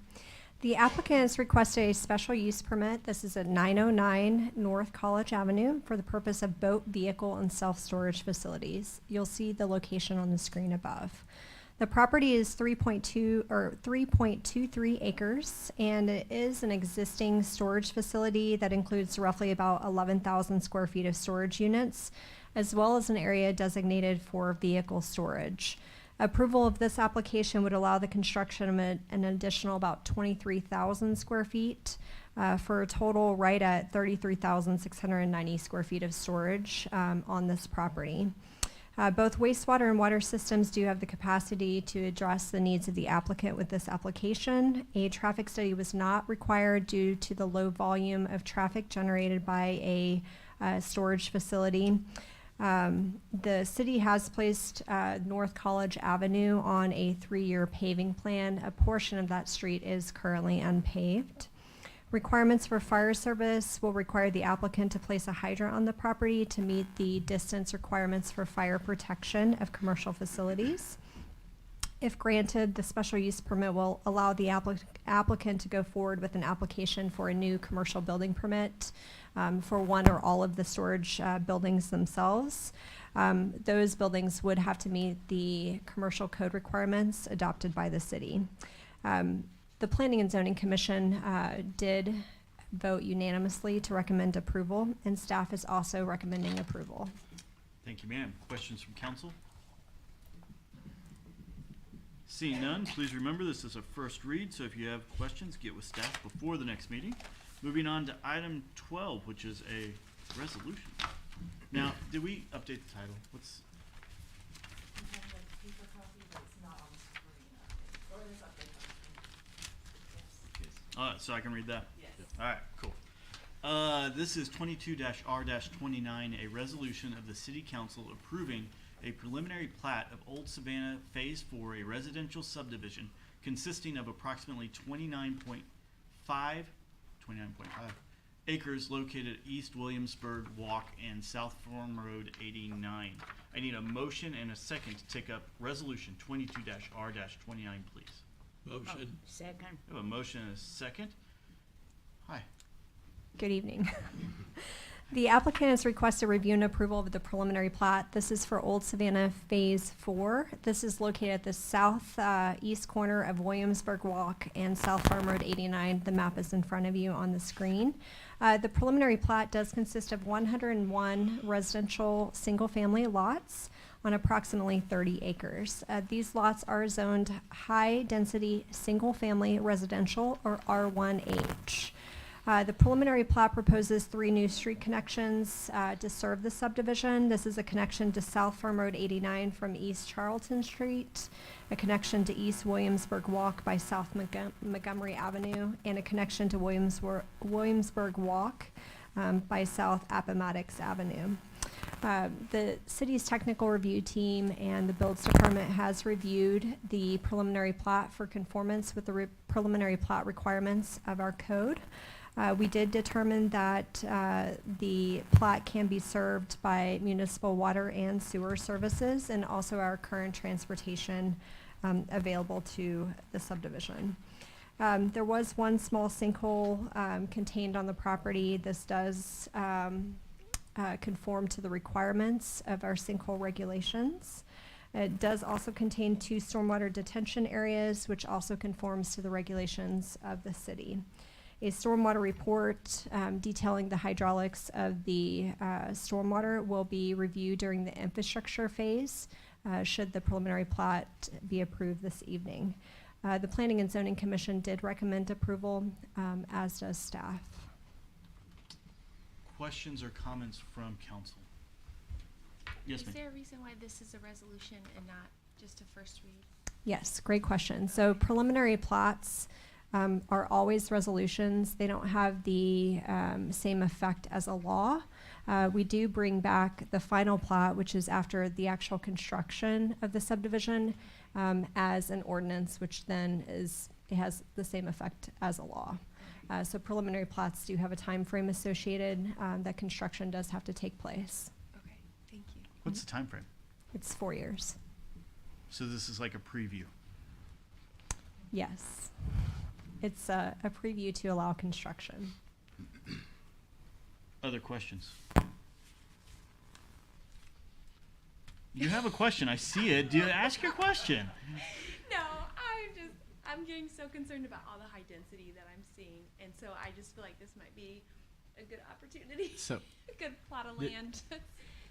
The applicant has requested a special use permit. This is at 909 North College Avenue for the purpose of boat, vehicle, and self-storage facilities. You'll see the location on the screen above. The property is 3.23 acres, and it is an existing storage facility that includes roughly about 11,000 square feet of storage units, as well as an area designated for vehicle storage. Approval of this application would allow the construction of an additional about 23,000 square feet for a total right at 33,690 square feet of storage on this property. Both wastewater and water systems do have the capacity to address the needs of the applicant with this application. A traffic study was not required due to the low volume of traffic generated by a storage facility. The city has placed North College Avenue on a 3-year paving plan. A portion of that street is currently unpaved. Requirements for fire service will require the applicant to place a hydrant on the property to meet the distance requirements for fire protection of commercial facilities. If granted, the special use permit will allow the applicant to go forward with an application for a new commercial building permit for one or all of the storage buildings themselves. Those buildings would have to meet the commercial code requirements adopted by the city. The Planning and Zoning Commission did vote unanimously to recommend approval, and staff is also recommending approval. Thank you, ma'am. Questions from council? Seeing none, please remember this is a first read, so if you have questions, get with staff before the next meeting. Moving on to item 12, which is a resolution. Now, did we update the title? What's, so I can read that? Yes. All right, cool. This is 22-R-29, a resolution of the City Council approving a preliminary plat of Old Savannah Phase 4, a residential subdivision consisting of approximately 29.5 acres located at East Williamsburg Walk and South Farm Road 89. I need a motion and a second to take up resolution 22-R-29, please. Motion. Second. We have a motion and a second. Hi. Good evening. The applicant has requested review and approval of the preliminary plat. This is for Old Savannah Phase 4. This is located at the south east corner of Williamsburg Walk and South Farm Road 89. The map is in front of you on the screen. The preliminary plat does consist of 101 residential single-family lots on approximately 30 acres. These lots are zoned high-density single-family residential, or R1H. The preliminary plat proposes 3 new street connections to serve the subdivision. This is a connection to South Farm Road 89 from East Charlton Street, a connection to East Williamsburg Walk by South Montgomery Avenue, and a connection to Williamsburg Walk by South Appomattox Avenue. The city's technical review team and the builds department has reviewed the preliminary plat for conformance with the preliminary plat requirements of our code. We did determine that the plat can be served by municipal water and sewer services and also our current transportation available to the subdivision. There was one small sinkhole contained on the property. This does conform to the requirements of our sinkhole regulations. It does also contain 2 stormwater detention areas, which also conforms to the regulations of the city. A stormwater report detailing the hydraulics of the stormwater will be reviewed during the infrastructure phase, should the preliminary plat be approved this evening. The Planning and Zoning Commission did recommend approval, as does staff. Questions or comments from council? Yes, Is ma'am. there a reason why this is a resolution and not just a first read? Yes, great question. So preliminary plats are always resolutions. They don't have the same effect as a law. We do bring back the final plat, which is after the actual construction of the subdivision, as an ordinance, which then it has the same effect as a law. So preliminary plats do have a time frame associated that construction does have to take place. Okay, thank you. What's the time frame? It's 4 years. So this is like a preview. Yes. It's a preview to allow construction. Other questions? You have a question. I see it. Do you ask your question? No, I'm getting so concerned about all the high density that I'm seeing, and so I just feel like this might be a good opportunity. So a good plot of land.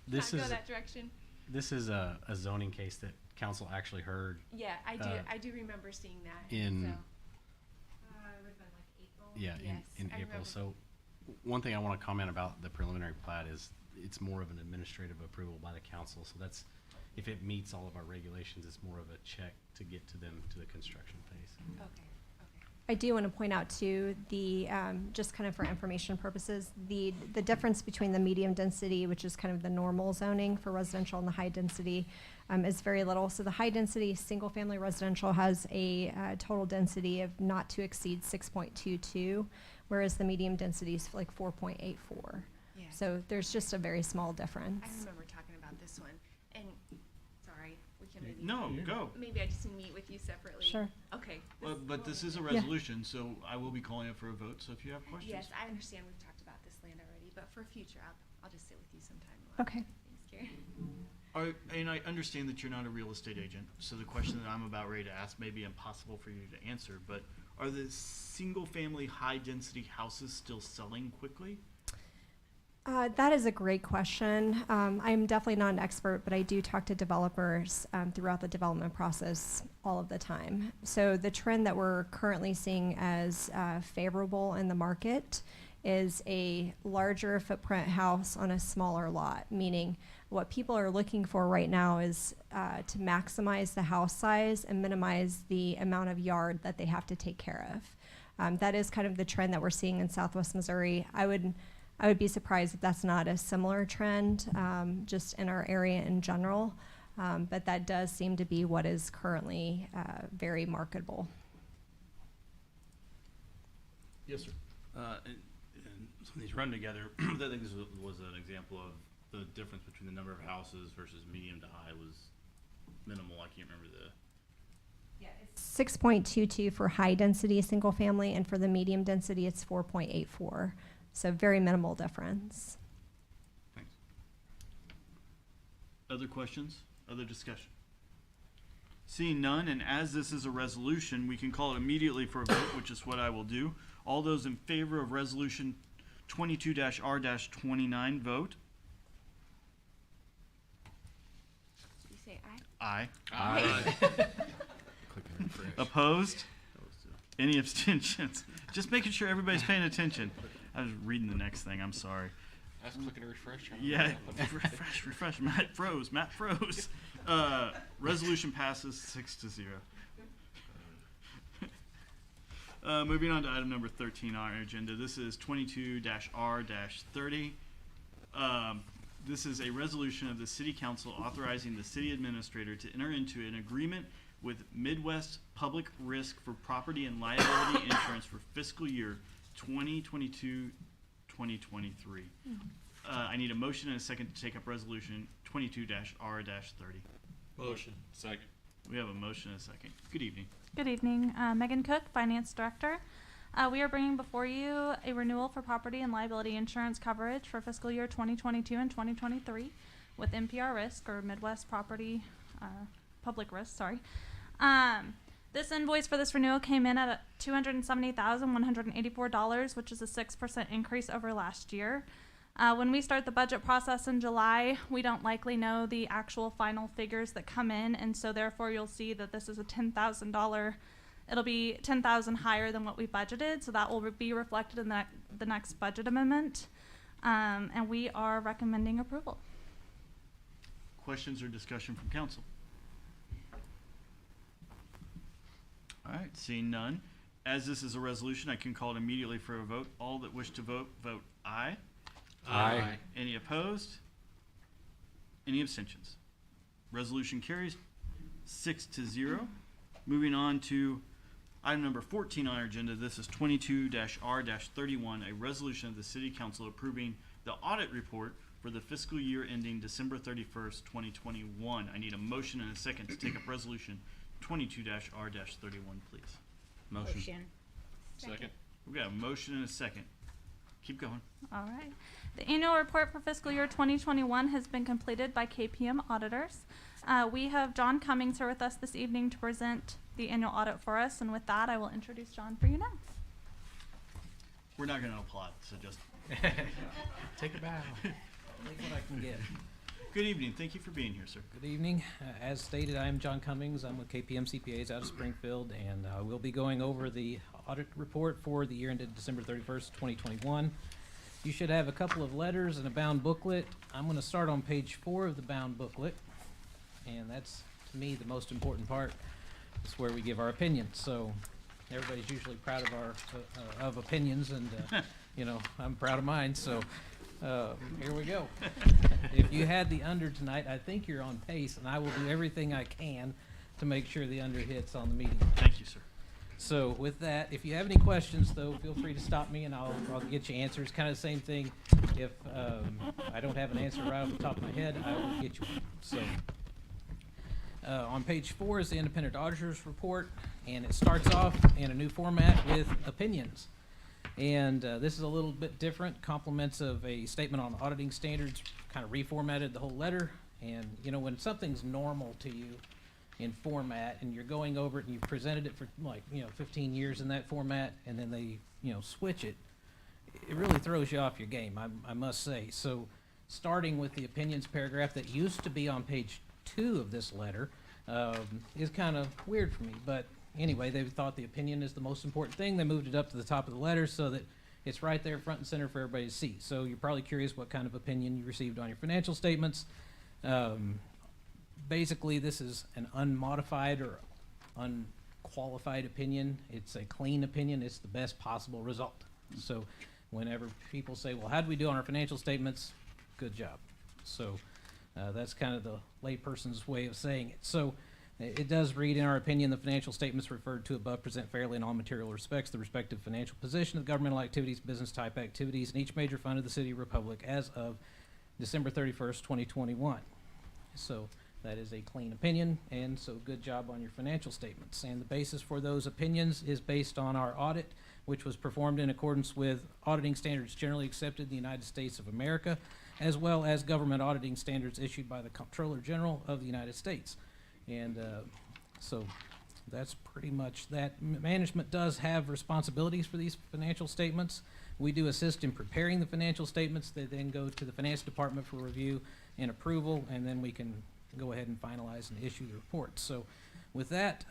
this Not go is that direction. this is a zoning case that council actually heard. Yeah, I do remember seeing that. In- so. It would have been like April. Yeah, Yes, in I April. remember. So one thing I want to comment about the preliminary plat is it's more of an administrative approval by the council. So that's, if it meets all of our regulations, it's more of a check to get to them to the construction phase. Okay. I do want to point out too, the, just kind of for information purposes, the difference between the medium density, which is kind of the normal zoning for residential, and the high density is very little. So the high density single family residential has a total density of not to exceed 6.22, whereas the medium density is like 4.84. Yeah. So there's just a very small difference. I remember talking about this one, and sorry, we can maybe. No, go. Maybe I just need to meet with you separately. Sure. Okay. But this is a resolution, so I will be calling it for a vote. So if you have questions. Yes, I understand we've talked about this land already, but for future, I'll just sit with you sometime. Okay. Thanks, Gary. And I understand that you're not a real estate agent, so the question that I'm about ready to ask may be impossible for you to answer, but are the single-family high-density houses still selling quickly? That is a great question. I'm definitely not an expert, but I do talk to developers throughout the development process all of the time. So the trend that we're currently seeing as favorable in the market is a larger footprint house on a smaller lot, meaning what people are looking for right now is to maximize the house size and minimize the amount of yard that they have to take care of. That is kind of the trend that we're seeing in Southwest Missouri. I would be surprised if that's not a similar trend, just in our area in general. But that does seem to be what is currently very marketable. Yes, sir. And some of these run together. I think this was an example of the difference between the number of houses versus medium to high was minimal. I can't remember the. Yeah, it's 6.22 for high density single family, and for the medium density, it's 4.84. So very minimal difference. Thanks. Other questions? Other discussion? Seeing none, and as this is a resolution, we can call it immediately for a vote, which is what I will do. All those in favor of resolution 22-R-29, vote. Did you say aye? Aye. Opposed? Any abstentions? Just making sure everybody's paying attention. I was reading the next thing, I'm sorry. I was clicking refresh. Yeah, refresh. Matt froze. Resolution passes 6-0. Moving on to item number 13 on our agenda. This is 22-R-30. This is a resolution of the City Council authorizing the city administrator to enter into an agreement with Midwest Public Risk for property and liability insurance for fiscal year 2022-2023. I need a motion and a second to take up resolution 22-R-30. Motion. Second. We have a motion and a second. Good evening. Good evening. Megan Cook, Finance Director. We are bringing before you a renewal for property and liability insurance coverage for fiscal year 2022 and 2023 with MPR Risk, or Midwest Property Public Risk, sorry. This invoice for this renewal came in at $270,184, which is a 6% increase over last year. When we start the budget process in July, we don't likely know the actual final figures that come in, and so therefore you'll see that this is a $10,000. It'll be $10,000 higher than what we budgeted, so that will be reflected in the next budget amendment, and we are recommending approval. Questions or discussion from council? All right, seeing none. As this is a resolution, I can call it immediately for a vote. All that wish to vote, vote aye. Aye. Any opposed? Any abstentions? Resolution carries 6-0. Moving on to item number 14 on our agenda. This is 22-R-31, a resolution of the City Council approving the audit report for the fiscal year ending December 31st, 2021. I need a motion and a second to take up resolution 22-R-31, please. Motion. Second. We've got a motion and a second. Keep going. All right. The annual report for fiscal year 2021 has been completed by KPM auditors. We have John Cummings here with us this evening to present the annual audit for us, and with that, I will introduce John for you now. We're not going to applaud, so just Take a bow. Take what I can get. Good evening. Thank you for being here, sir. Good evening. As stated, I am John Cummings. I'm with KPM CPAs out of Springfield, and we'll be going over the audit report for the year ended December 31st, 2021. You should have a couple of letters and a bound booklet. I'm going to start on page 4 of the bound booklet, and that's, to me, the most important part. It's where we give our opinions. So everybody's usually proud of our of opinions, and you know, I'm proud of mine. So here we go. If you had the under tonight, I think you're on pace, and I will do everything I can to make sure the under hits on the meeting. Thank you, sir. So with that, if you have any questions, though, feel free to stop me, and I'll get you answers. Kind of the same thing. If I don't have an answer right off the top of my head, I will get you one. So on page 4 is the independent auditor's report, and it starts off in a new format with opinions. And this is a little bit different, compliments of a statement on auditing standards, kind of reformatted the whole letter. And, you know, when something's normal to you in format and you're going over it and you've presented it for 15 years in that format, and then they, switch it, it really throws you off your game, I must say. So, starting with the opinions paragraph that used to be on page 2 of this letter is kind of weird for me. But anyway, they thought the opinion is the most important thing. They moved it up to the top of the letter so that it's right there front and center for everybody to see. So you're probably curious what kind of opinion you received on your financial statements. Basically, this is an unmodified or unqualified opinion. It's a clean opinion. It's the best possible result. So whenever people say, well, how do we do on our financial statements? Good job. So that's kind of the layperson's way of saying it. So it does read, in our opinion, the financial statements referred to above present fairly in all material respects the respective financial position of governmental activities, business type activities, and each major fund of the City of Republic as of December 31st, 2021. So that is a clean opinion, and so good job on your financial statements. And the basis for those opinions is based on our audit, which was performed in accordance with auditing standards generally accepted in the United States of America, as well as government auditing standards issued by the Comptroller General of the United States. And so that's pretty much that. Management does have responsibilities for these financial statements. We do assist in preparing the financial statements. They then go to the Finance Department for review and approval, and then we can go ahead and finalize and issue the report. So with that,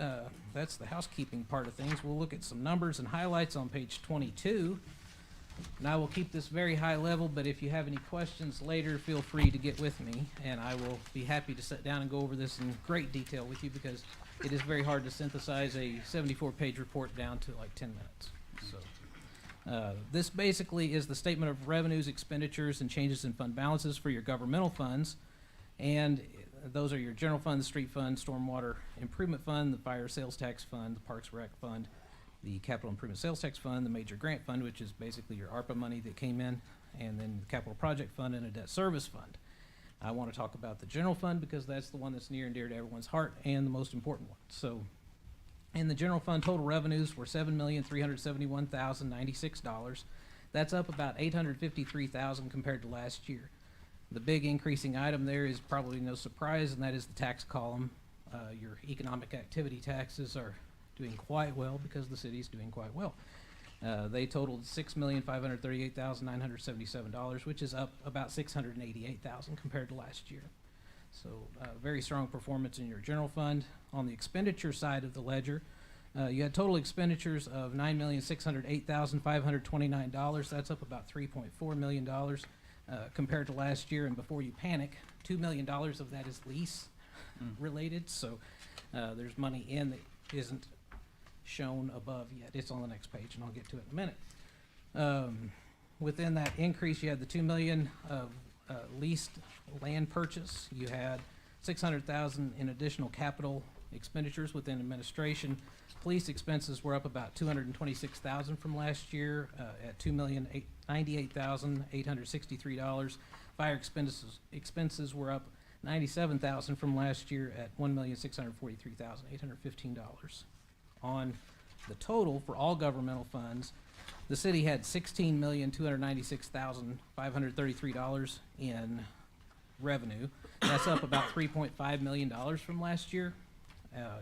that's the housekeeping part of things. We'll look at some numbers and highlights on page 22. And I will keep this very high level, but if you have any questions later, feel free to get with me, and I will be happy to sit down and go over this in great detail with you, because it is very hard to synthesize a 74-page report down to like 10 minutes. So this basically is the statement of revenues, expenditures, and changes in fund balances for your governmental funds, and those are your general fund, the street fund, stormwater improvement fund, the fire sales tax fund, the parks rec fund, the capital improvement sales tax fund, the major grant fund, which is basically your ARPA money that came in, and then the capital project fund and a debt service fund. I want to talk about the general fund because that's the one that's near and dear to everyone's heart and the most important one. So in the general fund, total revenues were $7,371,096. That's up about $853,000 compared to last year. The big increasing item there is probably no surprise, and that is the tax column. Your economic activity taxes are doing quite well because the city's doing quite well. They totaled $6,538,977, which is up about $688,000 compared to last year. So very strong performance in your general fund. On the expenditure side of the ledger, you had total expenditures of $9,608,529. That's up about $3.4 million compared to last year. And before you panic, $2 million of that is lease related. So there's money in that isn't shown above yet. It's on the next page, and I'll get to it in a minute. Within that increase, you had the $2 million of leased land purchase. You had $600,000 in additional capital expenditures within administration. Police expenses were up about $226,000 from last year at $2,098,863. Fire expenses were up $97,000 from last year at $1,643,815. On the total for all governmental funds, the city had $16,296,533 in revenue. That's up about $3.5 million from last year.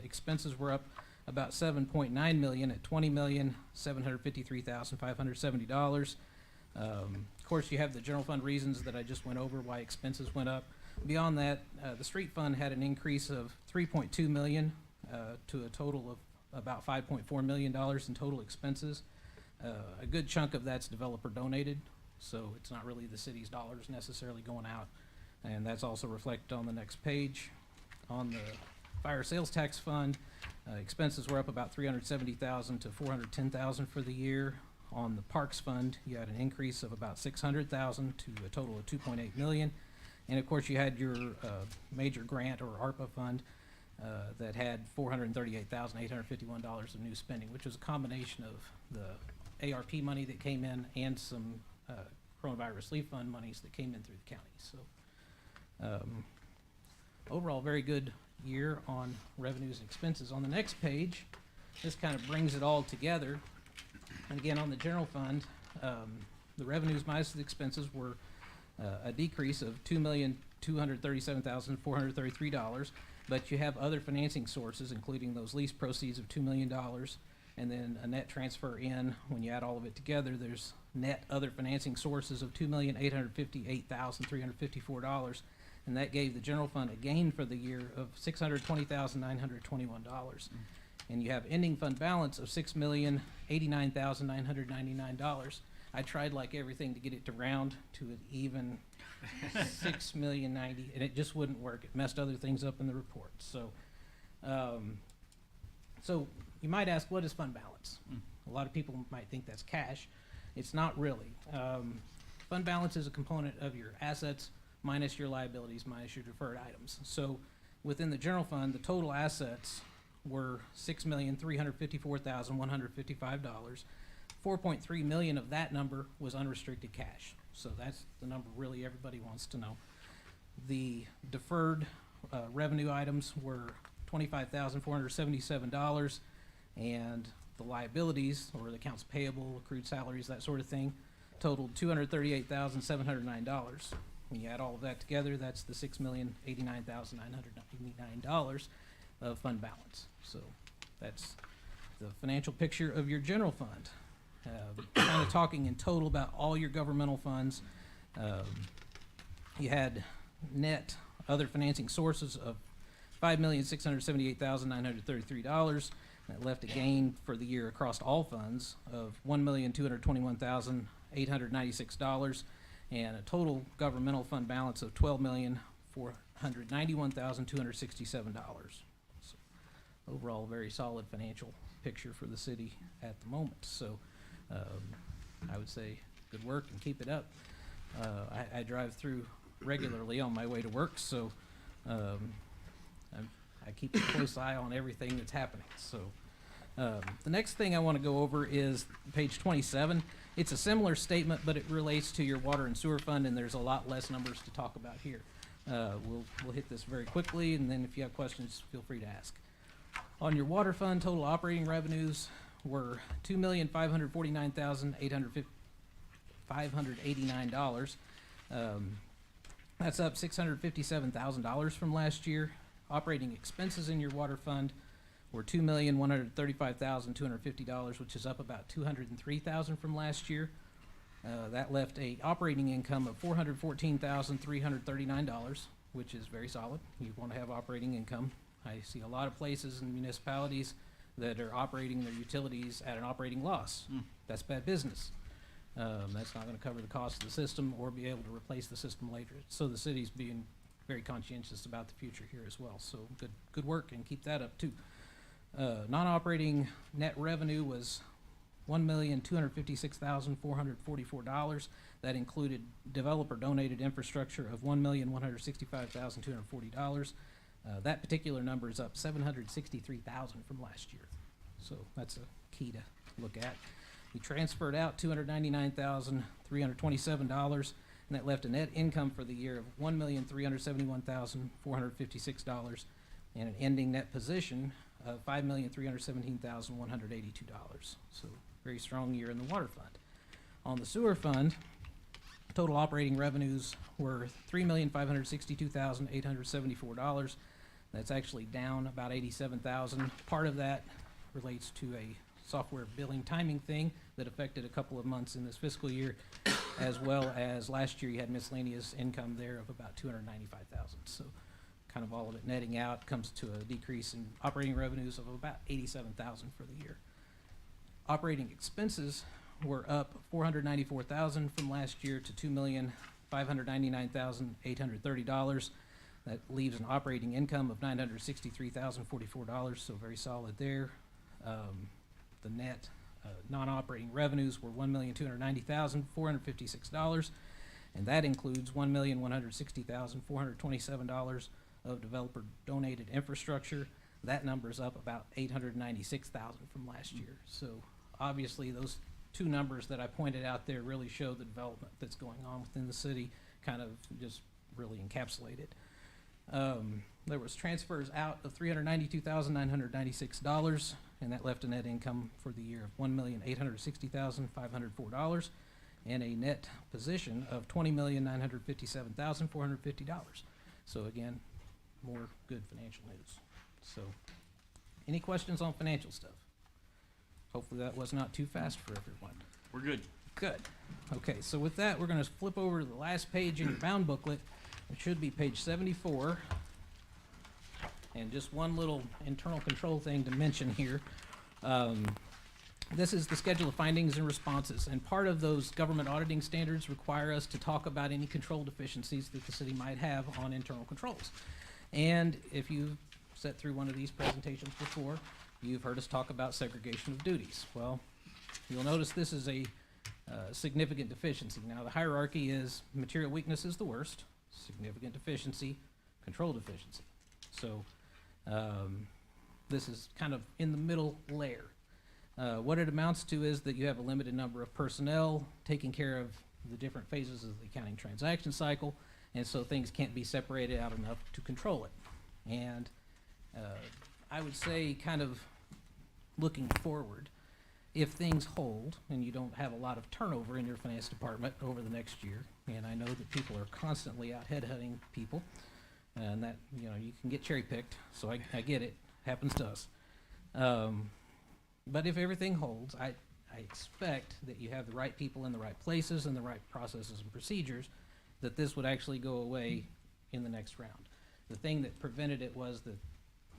Expenses were up about $7.9 million at $20,753,570. Of course, you have the general fund reasons that I just went over why expenses went up. Beyond that, the street fund had an increase of $3.2 million to a total of about $5.4 million in total expenses. A good chunk of that's developer donated, so it's not really the city's dollars necessarily going out, and that's also reflected on the next page. On the fire sales tax fund, expenses were up about $370,000 to $410,000 for the year. On the parks fund, you had an increase of about $600,000 to a total of $2.8 million. And of course, you had your major grant or ARPA fund that had $438,851 of new spending, which was a combination of the ARP money that came in and some coronavirus relief fund monies that came in through the county. So overall, very good year on revenues and expenses. On the next page, this kind of brings it all together. And again, on the general fund, the revenues minus the expenses were a decrease of $2,237,433, but you have other financing sources, including those lease proceeds of $2 million. and then a net transfer in, when you add all of it together, there's net other financing sources of $2,858,354. And that gave the general fund a gain for the year of $620,921. And you have ending fund balance of $6,089,999. I tried like everything to get it to round to an even $6,090,090, and it just wouldn't work. It messed other things up in the report. So, so you might ask, what is fund balance? A lot of people might think that's cash. It's not really. Fund balance is a component of your assets minus your liabilities minus your deferred items. So within the general fund, the total assets were $6,354,155. 4.3 million of that number was unrestricted cash. So that's the number really everybody wants to know. The deferred revenue items were $25,477, and the liabilities, or the accounts payable, accrued salaries, that sort of thing, totaled $238,709. When you add all of that together, that's the $6,089,999 of fund balance. So that's the financial picture of your general fund. Kind of talking in total about all your governmental funds. You had net other financing sources of $5,678,933. That left a gain for the year across all funds of $1,221,896, and a total governmental fund balance of $12,491,267. So overall, a very solid financial picture for the city at the moment. So I would say good work and keep it up. I drive through regularly on my way to work, so I keep a close eye on everything that's happening. So the next thing I want to go over is page 27. It's a similar statement, but it relates to your water and sewer fund, and there's a lot less numbers to talk about here. We'll hit this very quickly, and then if you have questions, feel free to ask. On your water fund, total operating revenues were $2,549,589. That's up $657,000 from last year. Operating expenses in your water fund were $2,135,250, which is up about $203,000 from last year. That left a operating income of $414,339, which is very solid. You want to have operating income. I see a lot of places and municipalities that are operating their utilities at an operating loss. That's bad business. That's not going to cover the cost of the system or be able to replace the system later. So the city's being very conscientious about the future here as well. So good work, and keep that up too. Non-operating net revenue was $1,256,444. That included developer donated infrastructure of $1,165,240. That particular number is up $763,000 from last year. So that's a key to look at. We transferred out $299,327, and that left a net income for the year of $1,371,456 and an ending net position of $5,317,182. So very strong year in the water fund. On the sewer fund, total operating revenues were $3,562,874. That's actually down about $87,000. Part of that relates to a software billing timing thing that affected a couple of months in this fiscal year, as well as last year you had miscellaneous income there of about $295,000. So kind of all of it netting out comes to a decrease in operating revenues of about $87,000 for the year. Operating expenses were up $494,000 from last year to $2,599,830. That leaves an operating income of $963,044, so very solid there. The net non-operating revenues were $1,290,456, and that includes $1,160,427 of developer donated infrastructure. That number is up about $896,000 from last year. So obviously those two numbers that I pointed out there really show the development that's going on within the city, kind of just really encapsulate it. There was transfers out of $392,996, and that left a net income for the year of $1,860,504 and a net position of $20,957,450. So again, more good financial news. So any questions on financial stuff? Hopefully that was not too fast for everyone. We're good. Good. Okay, so with that, we're gonna flip over to the last page in your bound booklet. It should be page 74. And just one little internal control thing to mention here. This is the schedule of findings and responses, and part of those government auditing standards require us to talk about any control deficiencies that the city might have on internal controls. And if you've sat through one of these presentations before, you've heard us talk about segregation of duties. Well, you'll notice this is a significant deficiency. Now, the hierarchy is material weakness is the worst, significant deficiency, control deficiency. So this is kind of in the middle layer. What it amounts to is that you have a limited number of personnel taking care of the different phases of the accounting transaction cycle, and so things can't be separated out enough to control it. And I would say, kind of looking forward, if things hold and you don't have a lot of turnover in your finance department over the next year, and I know that people are constantly out headhunting people, and that, you know, you can get cherry picked, so I get it, happens to us. But if everything holds, I expect that you have the right people in the right places and the right processes and procedures, that this would actually go away in the next round. The thing that prevented it was that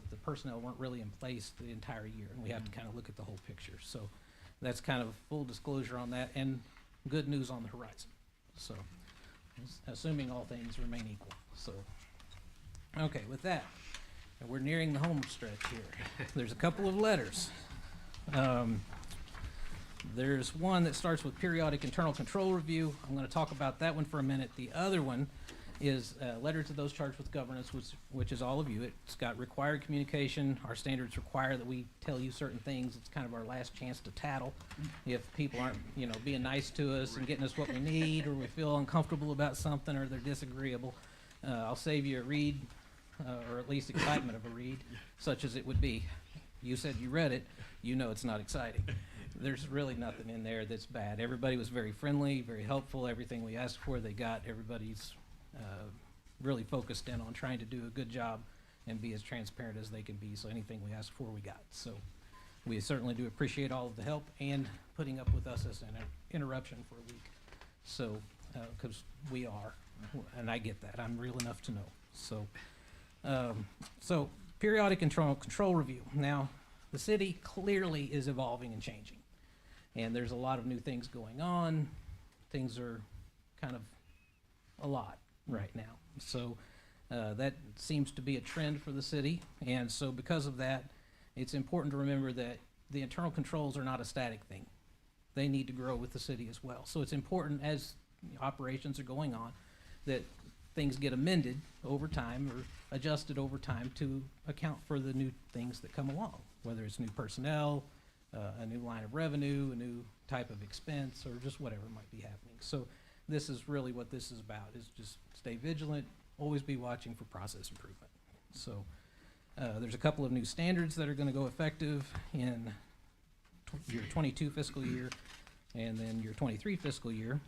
the personnel weren't really in place the entire year, and we have to kind of look at the whole picture. So that's kind of full disclosure on that, and good news on the horizon. So, assuming all things remain equal. So, okay, with that, we're nearing the home stretch here. There's a couple of letters. There's one that starts with periodic internal control review. I'm going to talk about that one for a minute. The other one is a letter to those charged with governance, which is all of you. It's got required communication. Our standards require that we tell you certain things. It's kind of our last chance to tattle if people aren't, you know, being nice to us and getting us what we need, or we feel uncomfortable about something, or they're disagreeable. I'll save you a read, or at least excitement of a read, such as it would be. You said you read it. You know it's not exciting. There's really nothing in there that's bad. Everybody was very friendly, very helpful. Everything we asked for, they got. Everybody's really focused in on trying to do a good job and be as transparent as they can be. So anything we asked for, we got. So we certainly do appreciate all of the help and putting up with us as an interruption for a week. So, because we are, and I get that. I'm real enough to know. So, periodic control review. Now, the city clearly is evolving and changing, and there's a lot of new things going on. Things are kind of a lot right now. So that seems to be a trend for the city, and so because of that, it's important to remember that the internal controls are not a static thing. They need to grow with the city as well. So it's important, as operations are going on, that things get amended over time or adjusted over time to account for the new things that come along, whether it's new personnel, a new line of revenue, a new type of expense, or just whatever might be happening. So this is really what this is about, is just stay vigilant, always be watching for process improvement. So there's a couple of new standards that are going to go effective in your 22 fiscal year and then your 23 fiscal year.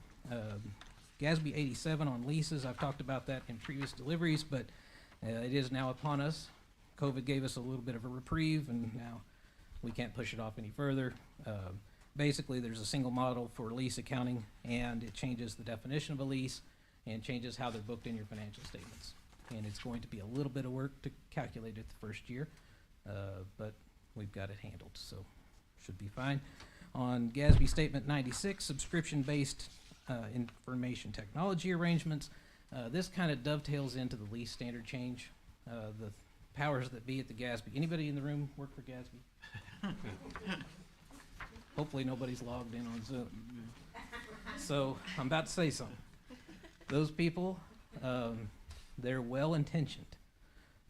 GASB 87 on leases, I've talked about that in previous deliveries, but it is now upon us. COVID gave us a little bit of a reprieve, and now we can't push it off any further. Basically, there's a single model for lease accounting, and it changes the definition of a lease and changes how they're booked in your financial statements. And it's going to be a little bit of work to calculate it the first year, but we've got it handled, so should be fine. On GASB Statement 96, subscription-based information technology arrangements, this kind of dovetails into the lease standard change. The powers that be at the GASB. Anybody in the room work for GASB? Hopefully nobody's logged in on Zoom. So I'm about to say something. Those people, they're well-intentioned,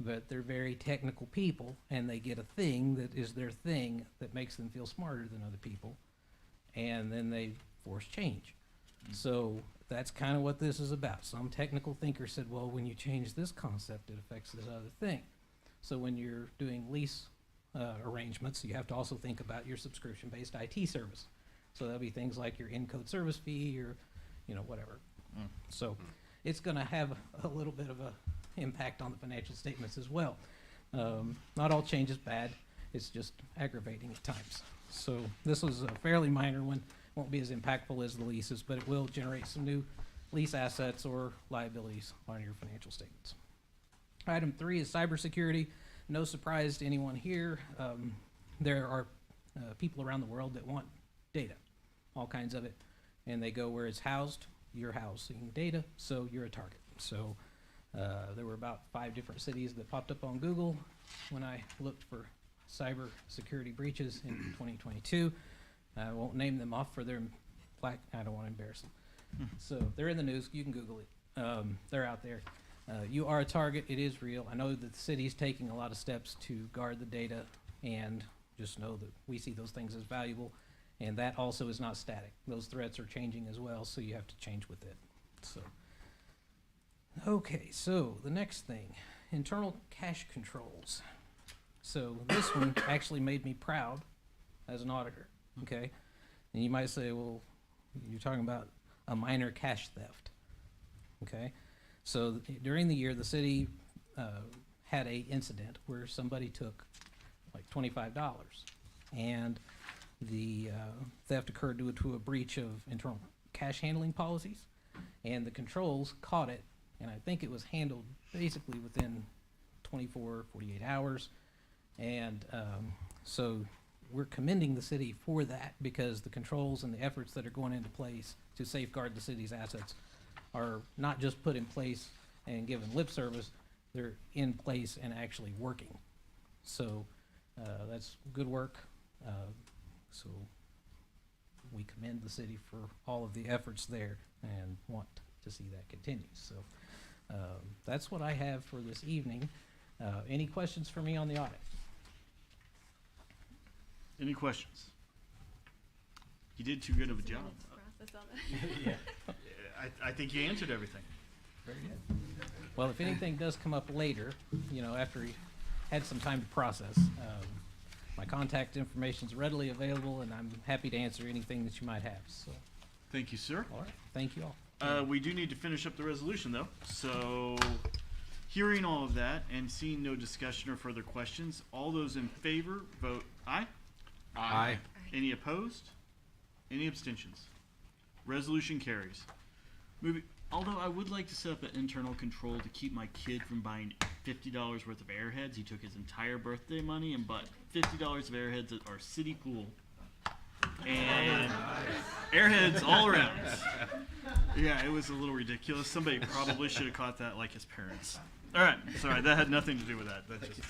but they're very technical people, and they get a thing that is their thing that makes them feel smarter than other people, and then they force change. So that's kind of what this is about. Some technical thinker said, well, when you change this concept, it affects this other thing. So when you're doing lease arrangements, you have to also think about your subscription-based IT service. So that'll be things like your in-code service fee or, you know, whatever. So it's going to have a little bit of a impact on the financial statements as well. Not all change is bad. It's just aggravating at times. So this was a fairly minor one, won't be as impactful as the leases, but it will generate some new lease assets or liabilities on your financial statements. Item 3 is cybersecurity. No surprise to anyone here. There are people around the world that want data, all kinds of it, and they go where it's housed. You're housing data, so you're a target. So there were about 5 different cities that popped up on Google when I looked for cyber security breaches in 2022. I won't name them off for their I don't want to embarrass them. So they're in the news. You can Google it. They're out there. You are a target. It is real. I know that the city's taking a lot of steps to guard the data, and just know that we see those things as valuable, and that also is not static. Those threats are changing as well, so you have to change with it. So, okay, so the next thing, internal cash controls. So this one actually made me proud as an auditor, okay? And you might say, well, you're talking about a minor cash theft, okay? So during the year, the city had a incident where somebody took like $25, and the theft occurred due to a breach of internal cash handling policies, and the controls caught it, and I think it was handled basically within 24, 48 hours, and so we're commending the city for that, because the controls and the efforts that are going into place to safeguard the city's assets are not just put in place and given lip service, they're in place and actually working. So that's good work. So we commend the city for all of the efforts there and want to see that continue. So that's what I have for this evening. Any questions for me on the audit? Any questions? You did too good of a job. Yeah. I think you answered everything. Very good. Well, if anything does come up later, you know, after you had some time to process, my contact information is readily available, and I'm happy to answer anything that you might have. So, Thank you, sir. all right, thank you all. We do need to finish up the resolution, though. So, hearing all of that and seeing no discussion or further questions, all those in favor vote aye. Aye. Any opposed? Any abstentions? Resolution carries. Although I would like to set up an internal control to keep my kid from buying $50 worth of Airheads. He took his entire birthday money and bought $50 of Airheads at our city pool. And Airheads all around. Yeah, it was a little ridiculous. Somebody probably should have caught that, like his parents. All right, sorry, that had nothing to do with that. That just.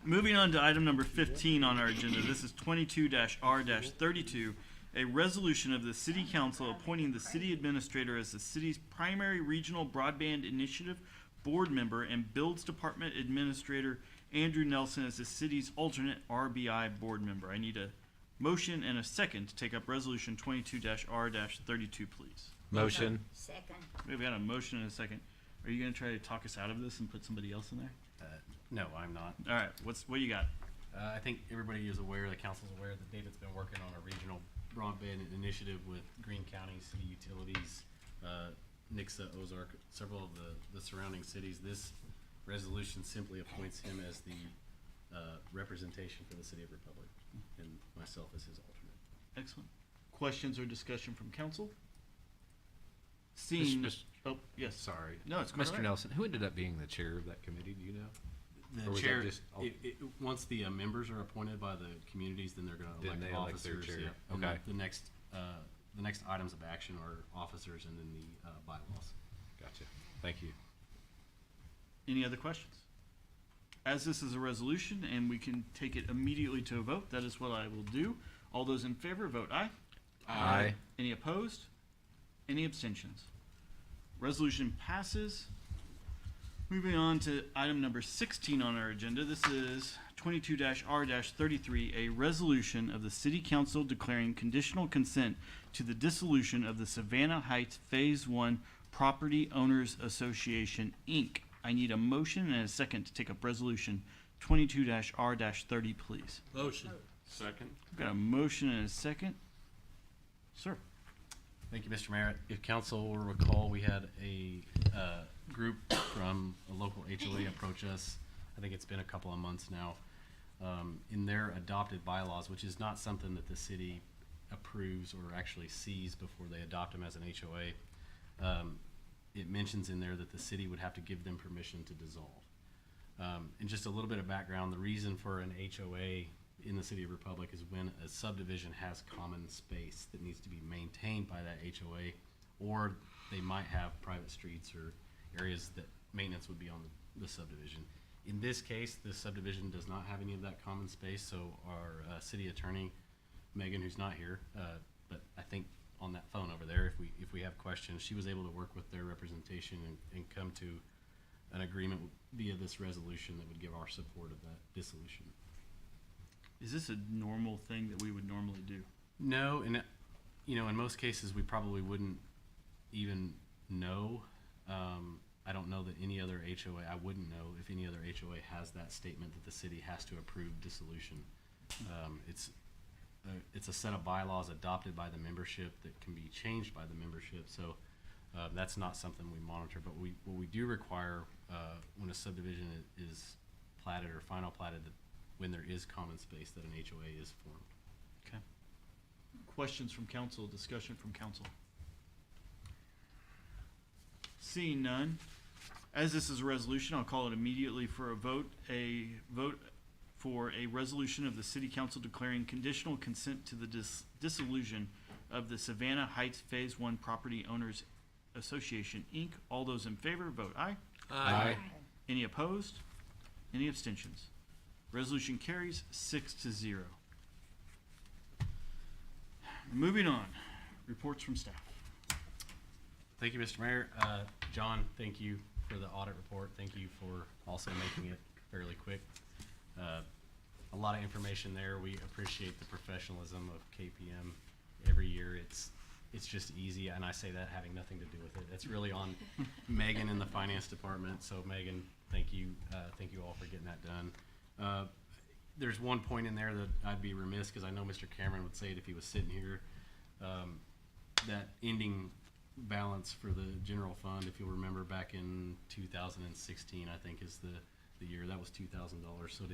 Moving on to item number 15 on our agenda. This is 22-R-32, a resolution of the City Council appointing the city administrator as the city's primary regional broadband initiative board member and Builds Department Administrator Andrew Nelson as the city's alternate RBI board member. I need a motion and a second to take up resolution 22-R-32, please. Motion. Second. We've got a motion and a second. Are you going to try to talk us out of this and put somebody else in there? No, I'm not. All right, what do you got? I think everybody is aware, the council's aware that David's been working on a regional broadband initiative with Greene County City Utilities, Nixa, Ozark, several of the surrounding cities. This resolution simply appoints him as the representation for the City of Republic, and myself as his alternate. Excellent. Questions or discussion from council? Seeing. Oh, yes. Sorry. No, it's quite all Mr. right. Nelson, who ended up being the chair of that committee, do you know? Or The was chair, that just all- once the members are appointed by the communities, then they're gonna Then elect they elect their officers. chair. Yeah. And Okay. The next items of action are officers and then the bylaws. Gotcha. Thank you. Any other questions? As this is a resolution and we can take it immediately to a vote, that is what I will do. All those in favor, vote aye. Aye. Any opposed? Any abstentions? Resolution passes. Moving on to item number 16 on our agenda. This is 22-R-33, a resolution of the City Council declaring conditional consent to the dissolution of the Savannah Heights Phase 1 Property Owners Association, Inc. I need a motion and a second to take up resolution 22-R-30, please. Motion. Second. We've got a motion and a second. Sir. Thank you, Mr. Merritt. If council will recall, we had a group from a local HOA approach us. I think it's been a couple of months now, in their adopted bylaws, which is not something that the city approves or actually sees before they adopt them as an HOA. It mentions in there that the city would have to give them permission to dissolve. And just a little bit of background, the reason for an HOA in the City of Republic is when a subdivision has common space that needs to be maintained by that HOA, or they might have private streets or areas that maintenance would be on the subdivision. In this case, this subdivision does not have any of that common space, so our city attorney, Megan, who's not here, but I think on that phone over there, if we have questions, she was able to work with their representation and come to an agreement via this resolution that would give our support of that dissolution. Is this a normal thing that we would normally do? No, and in most cases we probably wouldn't even know. I don't know that any other HOA, I wouldn't know if any other HOA has that statement that the city has to approve dissolution. It's a set of bylaws adopted by the membership that can be changed by the membership. So that's not something we monitor, but what we do require when a subdivision is platted or final platted, that when there is common space, that an HOA is formed. Okay. Questions from council, discussion from council? Seeing none, as this is a resolution, I'll call it immediately for a vote. A vote for a resolution of the City Council declaring conditional consent to the dissolution of the Savannah Heights Phase 1 Property Owners Association, Inc. All those in favor, vote aye. Aye. Any opposed? Any abstentions? Resolution carries 6-0. Moving on, reports from staff. Thank you, Mr. Mayor. John, thank you for the audit report. Thank you for also making it fairly quick. A lot of information there. We appreciate the professionalism of KPM. Every year it's just easy, and I say that having nothing to do with it. It's really on Megan in the finance department. So Megan, thank you all for getting that done. There's one point in there that I'd be remiss, because I know Mr. Cameron would say it if he was sitting here. That ending balance for the general fund, if you'll remember back in 2016, I think is the year, that was $2,000. So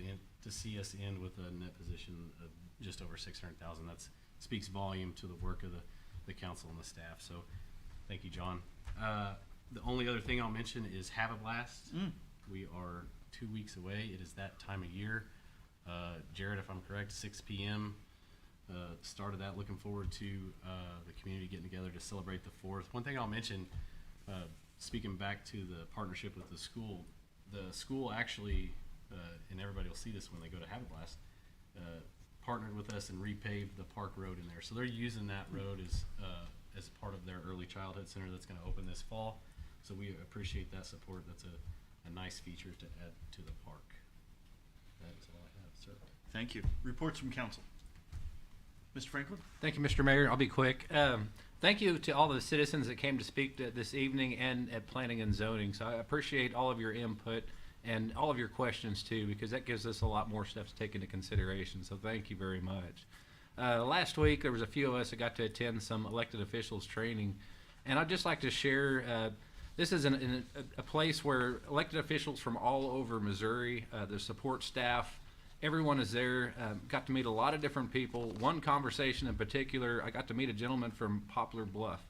to see us end with a net position of just over $600,000, that speaks volume to the work of the council and the staff. So thank you, John. The only other thing I'll mention is Have a Blast. We are 2 weeks away. It is that time of year. Jared, if I'm correct, 6 p.m. Start of that. Looking forward to the community getting together to celebrate the 4th. One thing I'll mention, speaking back to the partnership with the school actually, and everybody will see this when they go to Have a Blast, partnered with us and repaved the Park Road in there. So they're using that road as part of their early childhood center that's going to open this fall. So we appreciate that support. That's a nice feature to add to the park. That is all I have, sir. Thank you. Reports from council. Mr. Franklin? Thank you, Mr. Mayor. I'll be quick. Thank you to all the citizens that came to speak this evening and at Planning and Zoning. So I appreciate all of your input and all of your questions too, because that gives us a lot more stuff to take into consideration. So thank you very much. Last week, there was a few of us that got to attend some elected officials training. And I'd just like to share, this is a place where elected officials from all over Missouri, the support staff, everyone is there. Got to meet a lot of different people. One conversation in particular, I got to meet a gentleman from Poplar Bluff.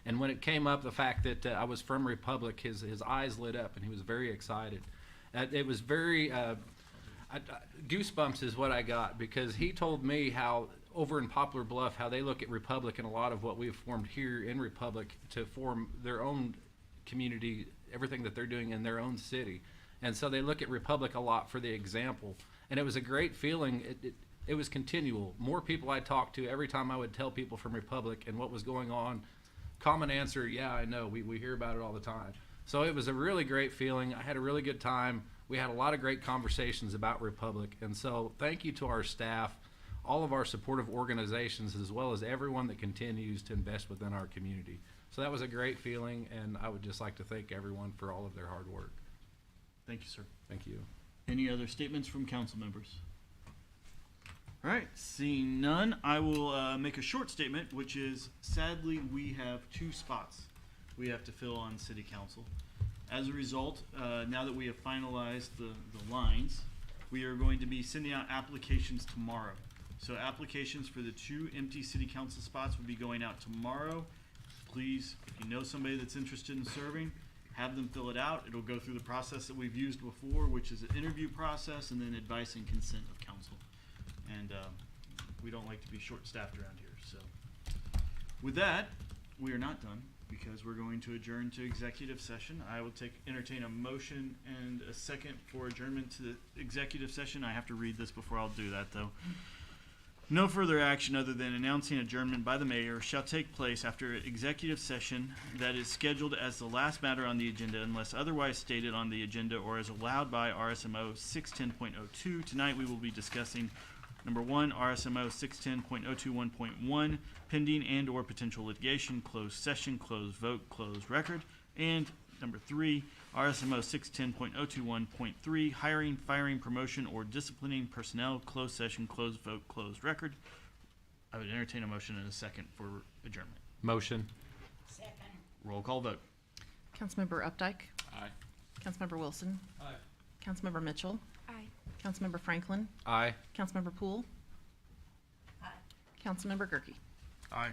And when it came up, the fact that I was from Republic, his eyes lit up and he was very excited. It was very, goosebumps is what I got, because he told me how over in Poplar Bluff, how they look at Republic and a lot of what we've formed here in Republic to form their own community, everything that they're doing in their own city. And so they look at Republic a lot for the example. And it was a great feeling. It was continual. More people I talked to, every time I would tell people from Republic and what was going on, common answer, yeah, I know, we hear about it all the time. So it was a really great feeling. I had a really good time. We had a lot of great conversations about Republic. And so thank you to our staff, all of our supportive organizations, as well as everyone that continues to invest within our community. So that was a great feeling, and I would just like to thank everyone for all of their hard work. Thank you, sir. Thank you. Any other statements from council members? All right, seeing none, I will make a short statement, which is, sadly, we have 2 spots we have to fill on city council. As a result, now that we have finalized the lines, we are going to be sending out applications tomorrow. So applications for the 2 empty city council spots will be going out tomorrow. Please, if you know somebody that's interested in serving, have them fill it out. It'll go through the process that we've used before, which is an interview process and then advice and consent of council. And we don't like to be short-staffed around here, so. With that, we are not done because we're going to adjourn to executive session. I will entertain a motion and a second for adjournment to the executive session. I have to read this before I'll do that, though. No further action other than announcing adjournment by the mayor shall take place after executive session that is scheduled as the last matter on the agenda unless otherwise stated on the agenda or as allowed by RSMO 610.02. Tonight we will be discussing number 1, RSMO 610.021.1, pending and or potential litigation, closed session, closed vote, closed record, and number 3, RSMO 610.021.3, hiring, firing, promotion, or disciplining personnel, closed session, closed vote, closed record. I would entertain a motion and a second for adjournment. Motion. Roll call vote. Councilmember Updike? Aye. Councilmember Wilson? Aye. Councilmember Mitchell? Aye. Councilmember Franklin? Aye. Councilmember Poole? Councilmember Gerke? Aye.